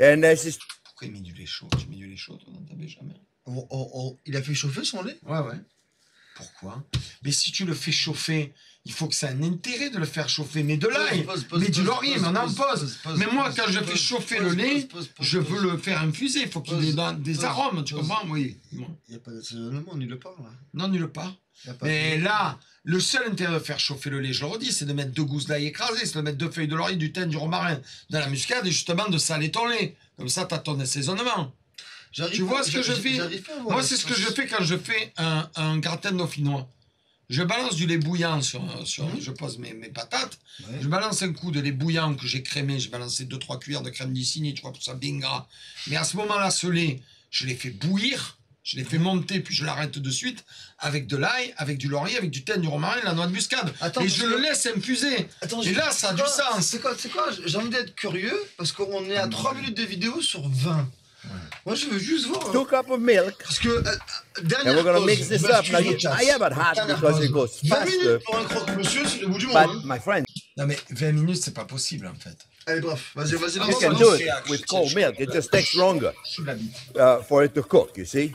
Speaker 3: And this is
Speaker 2: Pourquoi il met du lait chaud? Tu mets du lait chaud, toi, dans ta béchamel?
Speaker 1: Il a fait chauffer son lait.
Speaker 2: Ouais, ouais. Pourquoi? Mais si tu le fais chauffer, il faut que ça ait un intérêt de le faire chauffer. Mais de l'ail, mais du laurier, mais on en pose. Mais moi, quand je fais chauffer le lait, je veux le faire infuser. Il faut qu'il ait des arômes, tu comprends? Oui. Bon.
Speaker 1: Il n'y a pas d'assaisonnement, on nulle part là.
Speaker 2: Non, nulle part.
Speaker 1: Il y a pas
Speaker 2: Mais là, le seul intérêt de faire chauffer le lait, je le redis, c'est de mettre 2 gousses d'ail écrasées, c'est de mettre 2 feuilles de laurier, du thym, du romarin, de la muscade et justement de saler ton lait. Comme ça, tu as ton assaisonnement. Tu vois ce que je fais? Moi, c'est ce que je fais quand je fais un gratin dauphinois. Je balance du lait bouillant je pose mes patates.
Speaker 1: Ouais.
Speaker 2: Je balance un coup de lait bouillant que j'ai crémé. J'ai balancé 2-3 cuillères de crème d'isigny, tu vois, pour ça bien gras. Mais à ce moment-là, ce lait, je l'ai fait bouillir. Je l'ai fait monter, puis je l'arrête de suite avec de l'ail, avec du laurier, avec du thym, du romarin, de la noix de muscade.
Speaker 1: Attends,
Speaker 2: et
Speaker 1: parce
Speaker 2: je
Speaker 1: que-
Speaker 2: le laisse infuser.
Speaker 1: Attends,
Speaker 2: et là, ça a du sens.
Speaker 1: C'est quoi? J'ai envie d'être curieux parce qu'on est à 3 minutes de vidéo sur 20. Moi, je veux juste voir.
Speaker 3: 2 cups of milk.
Speaker 1: Parce que, dernière
Speaker 3: And we're going to
Speaker 1: pause,
Speaker 3: mix this
Speaker 1: je
Speaker 3: up.
Speaker 1: m'excuse,
Speaker 3: Now,
Speaker 1: le chat.
Speaker 3: I have it hot
Speaker 1: Dernière
Speaker 3: because
Speaker 1: pause.
Speaker 3: it goes
Speaker 1: 20
Speaker 3: faster.
Speaker 1: minutes pour un croque-monsieur, c'est le bout du monde.
Speaker 3: But, my friend,
Speaker 2: Non, mais 20 minutes, c'est pas possible, en fait.
Speaker 1: Allez, bref, vas-y,
Speaker 3: you
Speaker 1: lance.
Speaker 3: can do it with cold milk. It just takes longer for it to cook, you see.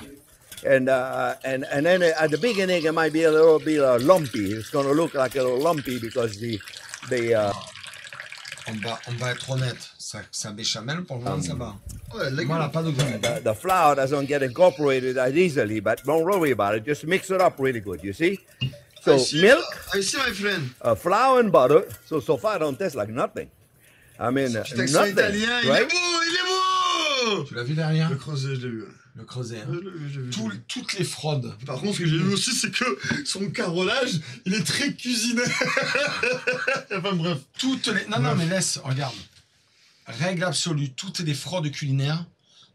Speaker 3: And then at the beginning, it might be a little bit lumpy. It's going to look like a little lumpy because
Speaker 2: On va être honnête. Ça béchamel, pour le moment, ça va.
Speaker 1: Ouais, la
Speaker 2: Voilà,
Speaker 1: gueule.
Speaker 2: pas de grain.
Speaker 3: the flour doesn't get incorporated as easily. But don't worry about it. Just mix it up really good, you see. So milk,
Speaker 1: I see my friend.
Speaker 3: flour, and butter. So far, don't taste like nothing. I mean,
Speaker 1: Petit accent
Speaker 3: nothing,
Speaker 1: italien, il est
Speaker 3: right?
Speaker 1: beau, il est beau.
Speaker 2: Tu l'as vu derrière?
Speaker 1: Le creuset, je l'ai vu.
Speaker 2: Le creuset. hein.
Speaker 1: Je l'ai vu, je l'ai vu.
Speaker 2: Toutes les fraudes.
Speaker 1: Par contre, ce que j'ai vu aussi, c'est que son carrelage, il est très cuisiné. Enfin bref.
Speaker 2: Non, mais laisse, regarde. Règle absolue, toutes les fraudes culinaires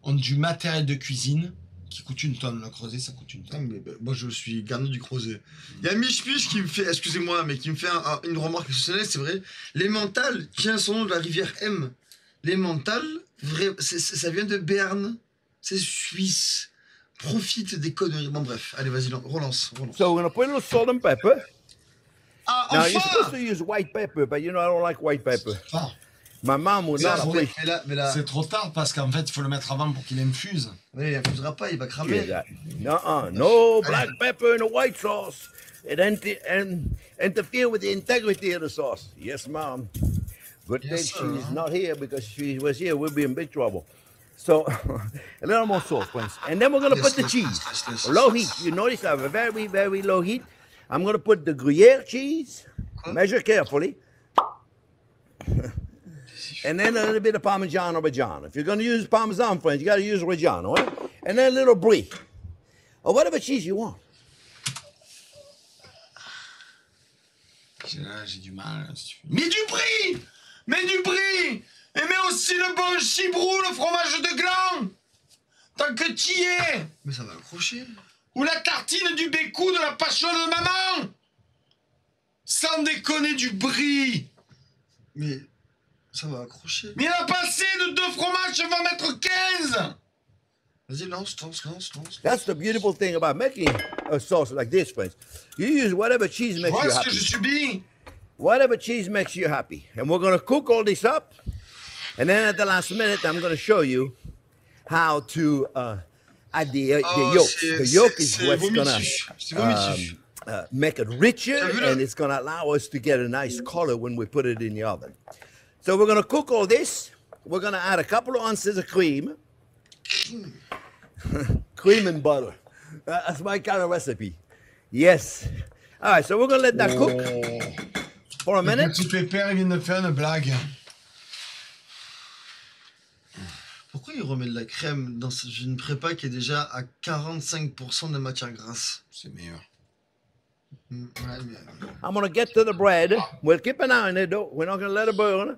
Speaker 2: ont du matériel de cuisine qui coûte une tonne. Le creuset, ça coûte une
Speaker 1: Putain,
Speaker 2: tonne.
Speaker 1: mais moi je suis garni du creuset. Il y a Mich Mich qui me fait, excusez-moi, mais qui me fait une remarque exceptionnelle, c'est vrai. Les mentales tient son nom de la rivière M. Les mentales, ça vient de Berne, c'est suisse. Profite des conneries. Bon bref, allez vas-y, relance.
Speaker 3: So we're going to put a little salt and pepper.
Speaker 1: Ah,
Speaker 3: Now, you're supposed
Speaker 1: enfin
Speaker 3: to use white pepper, but you know, I don't like white pepper.
Speaker 2: Ah,
Speaker 3: My mom would not appreciate
Speaker 1: Mais là,
Speaker 2: c'est trop tard parce qu'en fait, il faut le mettre avant pour qu'il infuse.
Speaker 1: oui, il infusera pas, il va cramer.
Speaker 3: that. No black pepper in the white sauce. It interfere with the integrity of the sauce. Yes, Mom. Good thing
Speaker 1: Yes, sir.
Speaker 3: she's not here, because if she was here, we'd be in big trouble. So, a little more salt, please. And then we're going to
Speaker 1: Yes,
Speaker 3: put the
Speaker 1: yes,
Speaker 3: cheese.
Speaker 1: yes.
Speaker 3: Low heat. You notice I have a very, very low heat. I'm going to put the Gruyere cheese. Measure carefully. And then a little bit of Parmigiano Reggiano. If you're going to use Parmesan, friends, you got to use Reggiano. Right? And then a little brie. Or whatever cheese you want.
Speaker 2: J'ai du mal. Si tu veux. Mets du brie! Mets du brie! Et mets aussi le bon chibrou, le fromage de gland! Tant que t'y es!
Speaker 1: Mais ça va accrocher.
Speaker 2: Ou la tartine du bécou de la passion de maman. Sans déconner du brie.
Speaker 1: Mais ça va accrocher.
Speaker 2: Mais il a pas assez de 2 fromages, je vais en mettre 15.
Speaker 1: Vas-y, lance.
Speaker 3: That's the beautiful thing about making a sauce like this, friends. You use whatever cheese makes you
Speaker 2: Voilà ce que
Speaker 3: happy.
Speaker 2: je subis.
Speaker 3: Whatever cheese makes you happy. And we're going to cook all this up. And then at the last minute, I'm going to show you how to add the yolks. The yolk is what's going to make it richer, and it's going to allow us to get a nice color when we put it in the oven. So we're going to cook all this. We're going to add a couple of ounces of cream. Cream and butter. That's my kind of recipe. Yes. All right, so we're going to let that cook for a
Speaker 2: Le
Speaker 3: minute.
Speaker 2: petit pépère, il vient de faire une blague.
Speaker 1: Pourquoi il remet de la crème dans une prépa qui est déjà à 45% de matière grasse?
Speaker 2: C'est meilleur.
Speaker 1: Ouais, mais...
Speaker 3: I'm going to get to the bread. We'll keep an eye on it, though. We're not going to let it burn.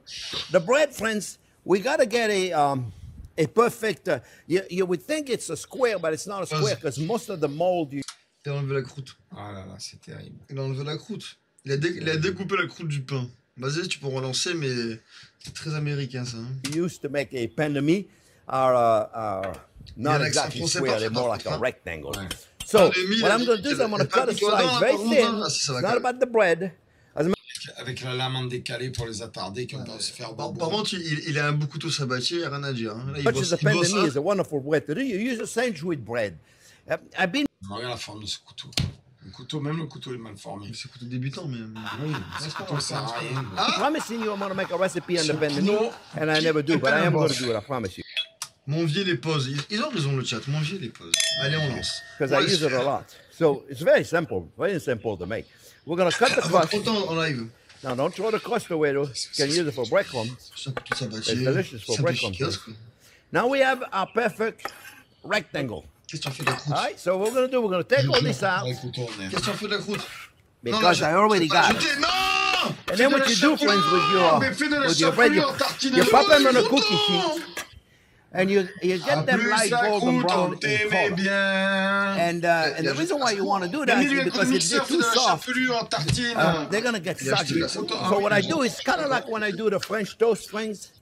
Speaker 3: The bread, friends, we got to get a perfect... you would think it's a square, but it's not a square because most of the mold...
Speaker 1: Il a enlevé la croûte.
Speaker 2: Ah là là, c'est terrible.
Speaker 1: Il a enlevé la croûte. Il a découpé la croûte du pain. Vas-y, tu peux relancer, mais c'est très américain, ça. Hein.
Speaker 3: Used to make a pain de mie are not
Speaker 1: Yeah,
Speaker 3: exactly
Speaker 1: like
Speaker 3: square. They're more like a
Speaker 1: huh?
Speaker 3: rectangle.
Speaker 2: Ouais.
Speaker 3: So
Speaker 1: Pain de mie,
Speaker 3: what
Speaker 1: là,
Speaker 3: I'm going to do is I'm going to cut a slice very thin. It's not about the bread.
Speaker 2: Avec la lame en décalé pour les attarder qui ont tendance à se faire
Speaker 1: Par
Speaker 2: bobo.
Speaker 1: contre, il a un beau couteau sabatier, il n'y a rien à dire. Hein. Là, il
Speaker 3: Much
Speaker 1: bosse,
Speaker 3: as the
Speaker 1: il
Speaker 3: pain
Speaker 1: bosse
Speaker 3: de mie
Speaker 1: ça.
Speaker 3: is a wonderful bread to do, you use a sandwich bread. I've been
Speaker 2: Regarde la forme de ce couteau. Le couteau, même le couteau est mal formé.
Speaker 1: C'est couteau débutant, mais...
Speaker 2: Oui, ce couteau sert à rien.
Speaker 3: promising you I'm going to make a recipe on the pain de
Speaker 2: No.
Speaker 3: mie, and I never do, but I am going to do it, I promise you.
Speaker 1: Mon vieux les pose. Ils ont raison, le chat. Mon vieux les pose. Allez, on lance.
Speaker 3: Because I use it a lot. So it's very simple to make. We're going to cut the crust.
Speaker 1: Autant en live.
Speaker 3: Now, don't throw the crust away, though. You can use it for breadcrumbs.
Speaker 1: C'est un couteau sabatier.
Speaker 3: It's delicious for
Speaker 1: C'est un peu
Speaker 3: breadcrumbs.
Speaker 1: efficace, quoi.
Speaker 3: Now we have our perfect rectangle.
Speaker 1: Qu'est-ce que tu en fais de la croûte?
Speaker 3: All right, so what we're going to do, we're going to take all this out
Speaker 2: Le couteau, on est.
Speaker 1: Qu'est-ce que tu en fais de la croûte?
Speaker 3: because I already got it.
Speaker 1: Jeter, non!
Speaker 3: And then what you do, friends, with your bread, you pop them on a cookie sheet, and you get them light golden brown in color.
Speaker 2: bien.
Speaker 3: And the reason why you want to do that is because if they're too soft, they're going to get soggy. So what I do is kind of like when I do the French toast things.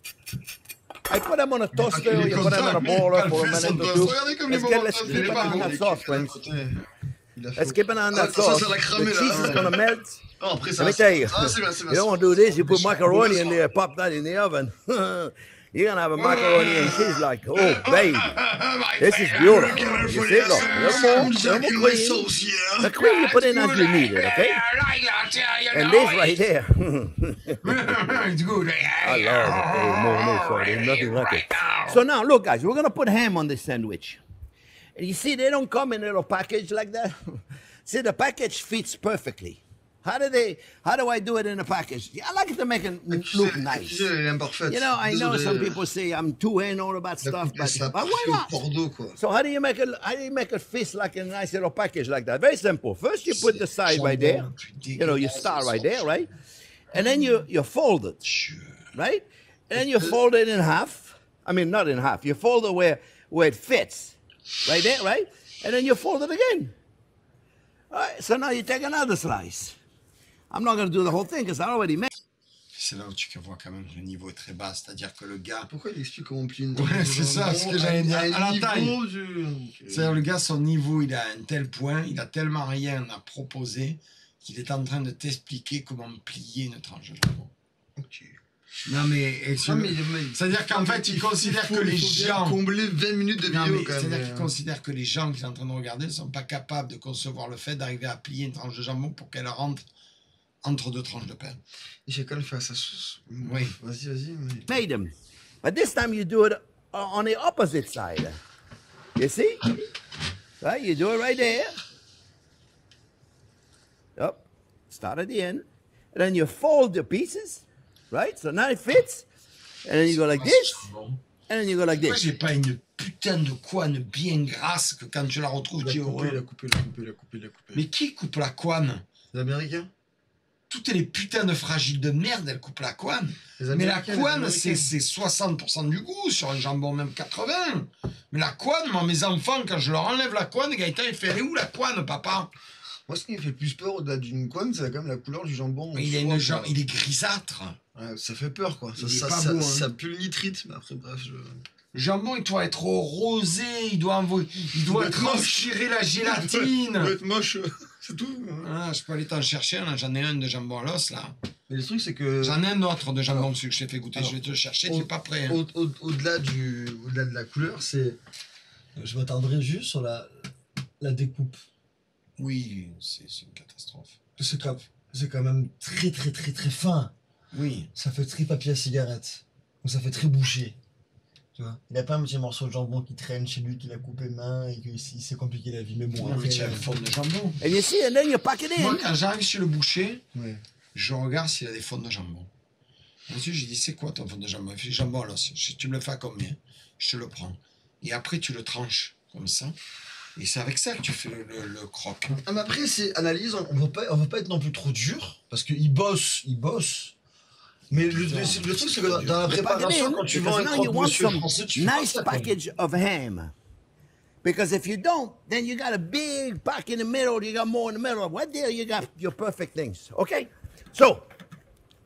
Speaker 3: I put them on a toaster, you put them on a boiler for a minute or two. Let's keep it on that sauce, friends. Let's keep it on that sauce. The cheese is going to melt.
Speaker 1: Oh, après,
Speaker 3: Let me tell you,
Speaker 1: Ah, c'est bien, c'est bien.
Speaker 3: you don't want to do this, you put macaroni in there, pop that in the oven. You're going to have a macaroni and cheese like, oh, babe, this is beautiful. You see, look, a little more cream. The cream you put in as you need it, okay? And this right there.
Speaker 2: It's good.
Speaker 3: I love it. So there's nothing like it. So now, look, guys, we're going to put ham on this sandwich. And you see, they don't come in a little package like that. See, the package fits perfectly. How do I do it in a package? I like it to make it look nice.
Speaker 1: Elle est imparfaite.
Speaker 3: You know, I know
Speaker 1: Désolé.
Speaker 3: some people say I'm too anal about stuff, but why not?
Speaker 1: Bordeaux, quoi.
Speaker 3: So how do you make it fit like a nice little package like that? Very simple. First, you put the side right there. You know, you start right there, right? And then you fold it, right? And then you fold it in half. I mean, not in half. You fold it where it fits, right there, right? And then you fold it again. All right. So now you take another slice. I'm not going to do the whole thing because I already made.
Speaker 2: C'est là où tu vois quand même que le niveau est très bas, c'est-à-dire que le gars.
Speaker 1: Pourquoi il explique comment plier une
Speaker 2: Ouais, c'est ça, ce que j'allais dire. À la taille.
Speaker 1: C'est
Speaker 2: C'est-à-dire le gars, son niveau, il a un tel point, il a tellement rien à proposer qu'il est en train de t'expliquer comment plier une tranche de jambon.
Speaker 1: Ok.
Speaker 2: Non mais, c'est-à-dire qu'en fait, il considère que les gens.
Speaker 1: Combler 20 minutes de
Speaker 2: Non,
Speaker 1: vidéo
Speaker 2: mais
Speaker 1: quand même.
Speaker 2: c'est-à-dire qu'il considère que les gens qui sont en train de regarder ne sont pas capables de concevoir le fait d'arriver à plier une tranche de jambon pour qu'elle rentre entre deux tranches de pain.
Speaker 1: Et chacun le fait à sa sauce.
Speaker 2: Oui.
Speaker 1: Vas-y.
Speaker 3: Made them. But this time you do it on the opposite side. You see? Right? You do it right there. Up. Start at the end. And then you fold the pieces. Right? So now it fits. And then you go like this. And then you go like
Speaker 2: Moi,
Speaker 3: this.
Speaker 2: j'ai pas une putain de couenne bien grasse que quand je la retrouve, tu es heureux.
Speaker 1: Il a coupé.
Speaker 2: Mais qui coupe la couenne?
Speaker 1: Les Américains?
Speaker 2: toutes les putains de fragiles de merde, elles coupent la couenne. Mais la couenne, c'est 60% du goût, sur un jambon même 80%. Mais la couenne, moi, mes enfants, quand je leur enlève la couenne, Gaëtan, il fait, elle est où la couenne, papa?
Speaker 1: Moi, ce qui me fait plus peur au-delà d'une couenne, c'est quand même la couleur du jambon.
Speaker 2: Mais il est grisâtre.
Speaker 1: Ouais, ça fait peur, quoi.
Speaker 2: Ça
Speaker 1: pue le nitrite, mais après, bref,
Speaker 2: Le jambon, il doit être rosé, il doit transpirer la gélatine.
Speaker 1: Il doit être moche, c'est tout.
Speaker 2: Ah, je peux aller t'en chercher, j'en ai un de jambon à l'os, là.
Speaker 1: Mais le truc, c'est que...
Speaker 2: J'en ai un autre de jambon dessus que je t'ai fait goûter, je vais te le chercher, tu n'es pas prêt. Hein.
Speaker 1: Au-delà de la couleur, c'est... Je m'attarderai juste sur la découpe.
Speaker 2: Oui, c'est une catastrophe.
Speaker 1: C'est quand même très, très, très, très fin.
Speaker 2: Oui.
Speaker 1: Ça fait très papier à cigarette. Donc ça fait très bouché. Tu vois, il a pas un petit morceau de jambon qui traîne chez lui, qu'il a coupé main et qu'il s'est compliqué la vie. Mais bon,
Speaker 2: après, tu as une forme de jambon.
Speaker 3: And you see, and then you pack it in.
Speaker 2: Moi, quand j'arrive chez le boucher,
Speaker 1: ouais.
Speaker 2: je regarde s'il a des fonds de jambon. Ensuite, j'ai dit, c'est quoi ton fond de jambon? Il fait jambon à l'os. Tu me le fais à combien? Je te le prends. Et après, tu le tranches comme ça. Et c'est avec ça que tu fais le croque.
Speaker 1: Ah, mais après, c'est analyse, on va pas être non plus trop dur, parce qu'il bosse. Mais le truc, c'est que dans la préparation, quand tu vends un croque-monsieur français, tu fais
Speaker 3: nice package of ham. Because if you don't, then you got a big pack in the middle, you got more in the middle. Right there, you got your perfect things. Okay? So,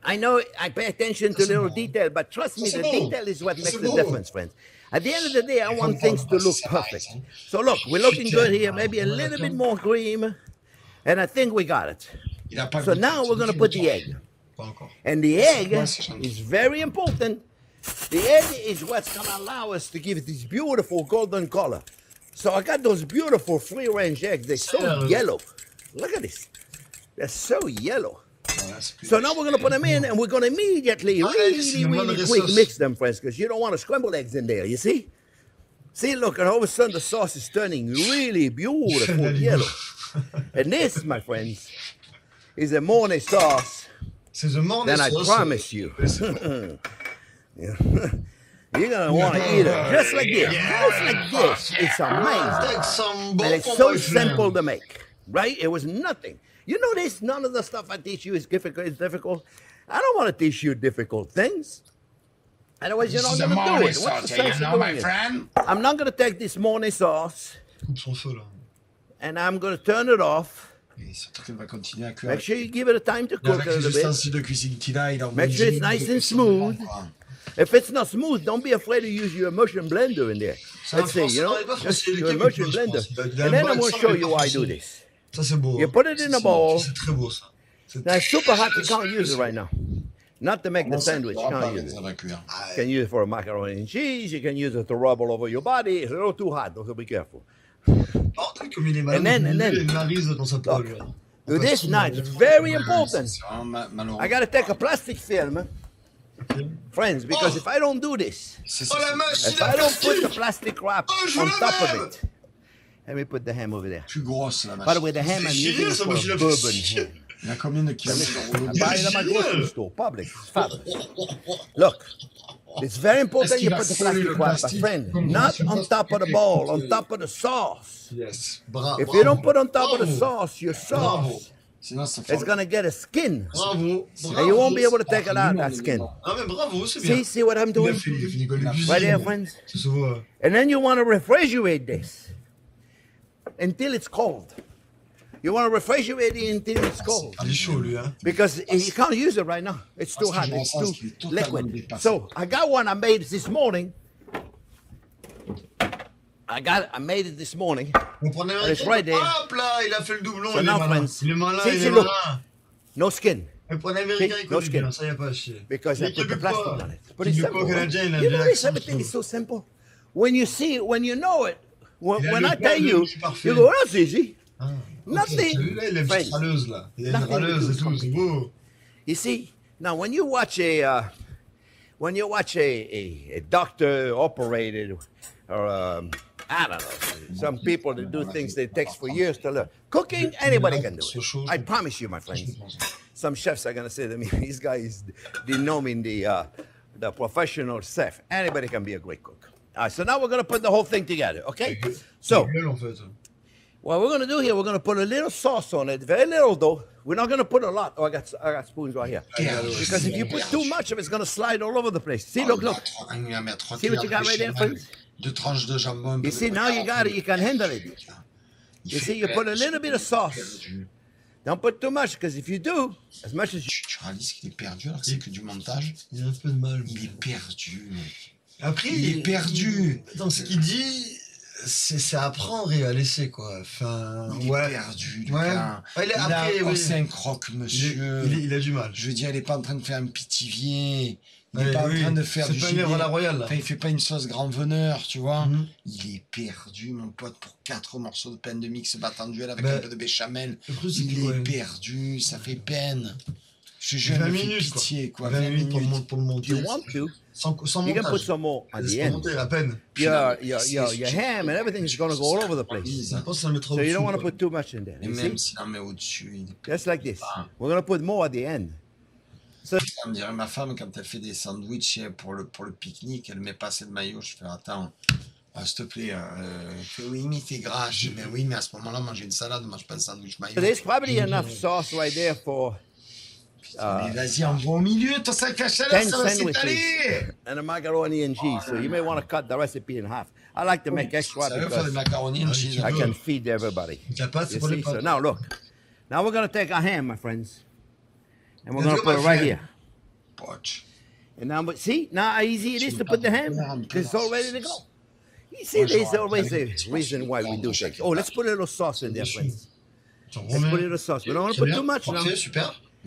Speaker 3: I know I pay attention to little detail, but trust me, the detail is what makes the difference, friends. At the end of the day, I want things to look perfect. So look, we're looking good here, maybe a little bit more cream, and I think we got it. So now we're going to put the egg. And the egg is very important. The egg is what's going to allow us to give it this beautiful golden color. So I got those beautiful free-range eggs. They're so yellow. Look at this. They're so yellow. So now we're going to put them in, and we're going to immediately, really quick mix them, friends, because you don't want to scramble eggs in there, you see? See, look, and all of a sudden the sauce is turning really beautiful yellow. And this, my friends, is a Mornay sauce. Then I promise you, you're going to want to eat it just like this. Just like this. It's amazing. And it's so simple to make, right? It was nothing. You know this? None of the stuff I teach you is difficult. I don't want to teach you difficult things. Otherwise, you're not going to do it. What's the sense of doing it? I'm not going to take this Mornay sauce, and I'm going to turn it off. Make sure you give it a time to cook a little bit. Make sure it's nice and smooth. If it's not smooth, don't be afraid to use your immersion blender in there. Let's see, you know, just your immersion blender. And then I'm going to show you how I do this. You put it in a bowl. Now it's super hot, you can't use it right now. Not to make the sandwich, you can't use it. You can use it for a macaroni and cheese, you can use it to rub all over your body. It's a little too hot, so be careful. And then, look, do this now, it's very important. I got to take a plastic film, friends, because if I don't do this, if I don't put the plastic wrap on top of it, let me put the ham over there. By the way, the ham I'm using is for a bourbon ham. I buy it at my grocery store, Publix. It's fabulous. Look, it's very important you put the plastic wrap, my friend, not on top of the bowl, on top of the sauce.
Speaker 1: Yes.
Speaker 3: If you don't put on top of the sauce, your sauce, it's going to get a skin. And you won't be able to take it out, that skin. See what I'm doing? Right there, friends? And then you want to refrigerate this until it's cold. You want to refrigerate it until it's cold. Because you can't use it right now. It's too hot. It's too liquid. So I got one I made this morning. I made it this morning. And it's right there. So now, friends, see, look, no skin. See, no skin. Because I put the plastic on it. But it's simple. You know this, everything is so simple. When you see it, when you know it, when I tell you, you go, that's easy. Nothing. You see, now when you watch a doctor operated, or I don't know, some people that do things that takes for years to learn. Cooking, anybody can do it. I promise you, my friends. Some chefs are gonna say to me, "This guy is denoming the professional chef." Anybody can be a great cook. All right, so now we're gonna put the whole thing together, okay? So What we're going to do here, we're going to put a little sauce on it. Very little, though. We're not going to put a lot. Oh, I got spoons right here. Because if you put too much of it, it's going to slide all over the place. See, look. See what you got right there, friends?
Speaker 2: Deux tranches de jambon.
Speaker 3: You see, now you got it. You can handle it. You see, you put a little bit of sauce. Don't put too much, because if you do, as much as you...
Speaker 2: Tu réalises qu'il est perdu alors que c'est que du montage?
Speaker 1: Il a un peu de mal.
Speaker 2: Il est perdu, mec.
Speaker 1: Après,
Speaker 2: il est perdu.
Speaker 1: Dans ce qu'il dit, c'est à prendre et à laisser, quoi. Enfin,
Speaker 2: il est perdu, le
Speaker 1: ouais.
Speaker 2: gars. C'est un croque, monsieur.
Speaker 1: Il a du mal.
Speaker 2: Je veux dire, il est pas en train de faire un pitivier. Il n'est pas en train de faire du gibier.
Speaker 1: C'est pas une œuvre à la royale, là.
Speaker 2: Enfin, il fait pas une sauce grand veneur, tu vois. Il est perdu, mon pote, pour 4 morceaux de pain de mix battant en duel avec un peu de béchamel. Il est perdu, ça fait peine. Je jure,
Speaker 1: 20 minutes,
Speaker 2: pitié, quoi.
Speaker 1: 20 minutes pour le monter.
Speaker 3: You want to?
Speaker 1: Sans
Speaker 3: you
Speaker 1: montage.
Speaker 3: can put some more at the end.
Speaker 1: Monter à peine.
Speaker 3: Your ham and everything is going to go all over the place. So you don't want to put too much in there.
Speaker 2: Et même s'il en met au-dessus.
Speaker 3: Just like this. We're going to put more at the end.
Speaker 2: Ça me dirait ma femme quand elle fait des sandwichs pour le pique-nique, elle met pas assez de maillot. Je fais attends, s'il te plaît, oui mais c'est gras. Je dis mais oui mais à ce moment-là manger une salade, mange pas de sandwich maillot.
Speaker 3: There's probably enough sauce right there for.
Speaker 2: Mais vas-y, envoie au milieu, ton sac à chaleur, ça va s'étaler.
Speaker 3: And a macaroni and cheese, so you may want to cut the recipe in half. I like to make extra because I can feed everybody. You see? So now look, now we're going to take our ham, my friends. And we're going to put it right here. And now, but see, now how easy it is to put the ham, because it's all ready to go. You see, there's always a reason why we do things. Oh, let's put a little sauce in there, friends. Let's put a little sauce. We don't want to put too much now.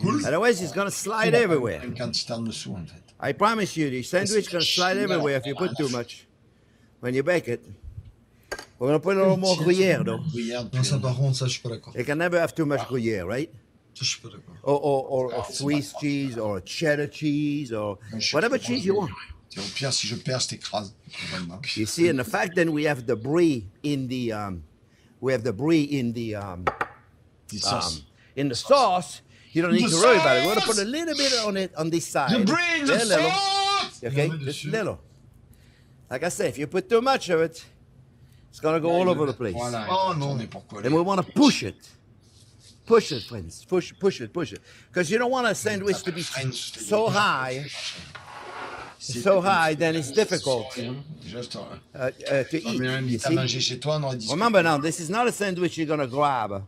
Speaker 1: Cool.
Speaker 3: Otherwise, it's going to slide everywhere. I promise you, the sandwich is going to slide everywhere if you put too much. When you bake it. We're going to put a little more gruyere, though.
Speaker 1: Non, ça par contre, ça, je suis pas d'accord.
Speaker 3: You can never have too much gruyere, right?
Speaker 1: Ça, je suis pas d'accord.
Speaker 3: Or Swiss cheese, or cheddar cheese, or whatever cheese you want.
Speaker 2: Au pire, si je perds, je t'écrase.
Speaker 3: You see, and the fact that we have the brie in the, in the sauce, you don't need to worry about it. We're going to put a little bit on it on this side.
Speaker 2: The brie in the sauce!
Speaker 3: Okay, just a little. Like I said, if you put too much of it, it's going to go all over the place.
Speaker 1: Oh, no.
Speaker 3: And we want to push it. Push it, friends. Push it. Because you don't want a sandwich to be so high. So high, then it's difficult to eat. You see? Remember now, this is not a sandwich you're going to grab.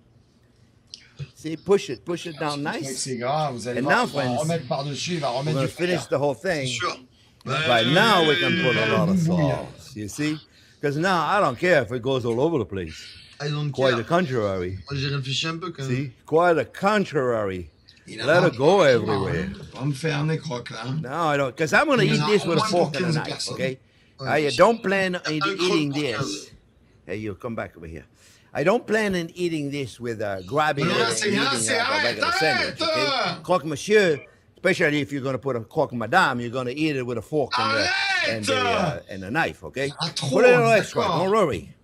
Speaker 3: See, push it down nice. And now, friends, we're going to finish the whole thing. Right now, we can put a lot of sauce. You see? Because now, I don't care if it goes all over the place.
Speaker 1: I don't
Speaker 3: Quite
Speaker 1: care.
Speaker 3: the contrary.
Speaker 1: Moi, j'ai réfléchi un peu quand même.
Speaker 3: See? Quite the contrary. Let it go everywhere.
Speaker 2: On me faire un croque là.
Speaker 3: No, I don't. Because I'm going to eat this with a fork and a knife, okay? I don't plan on eating this. Hey, you come back over here. I don't plan on eating this with grabbing it and eating it like a regular sandwich, okay? Croque monsieur, especially if you're going to put a croque madame, you're going to eat it with a fork and a knife, okay? Put a little extra, don't worry.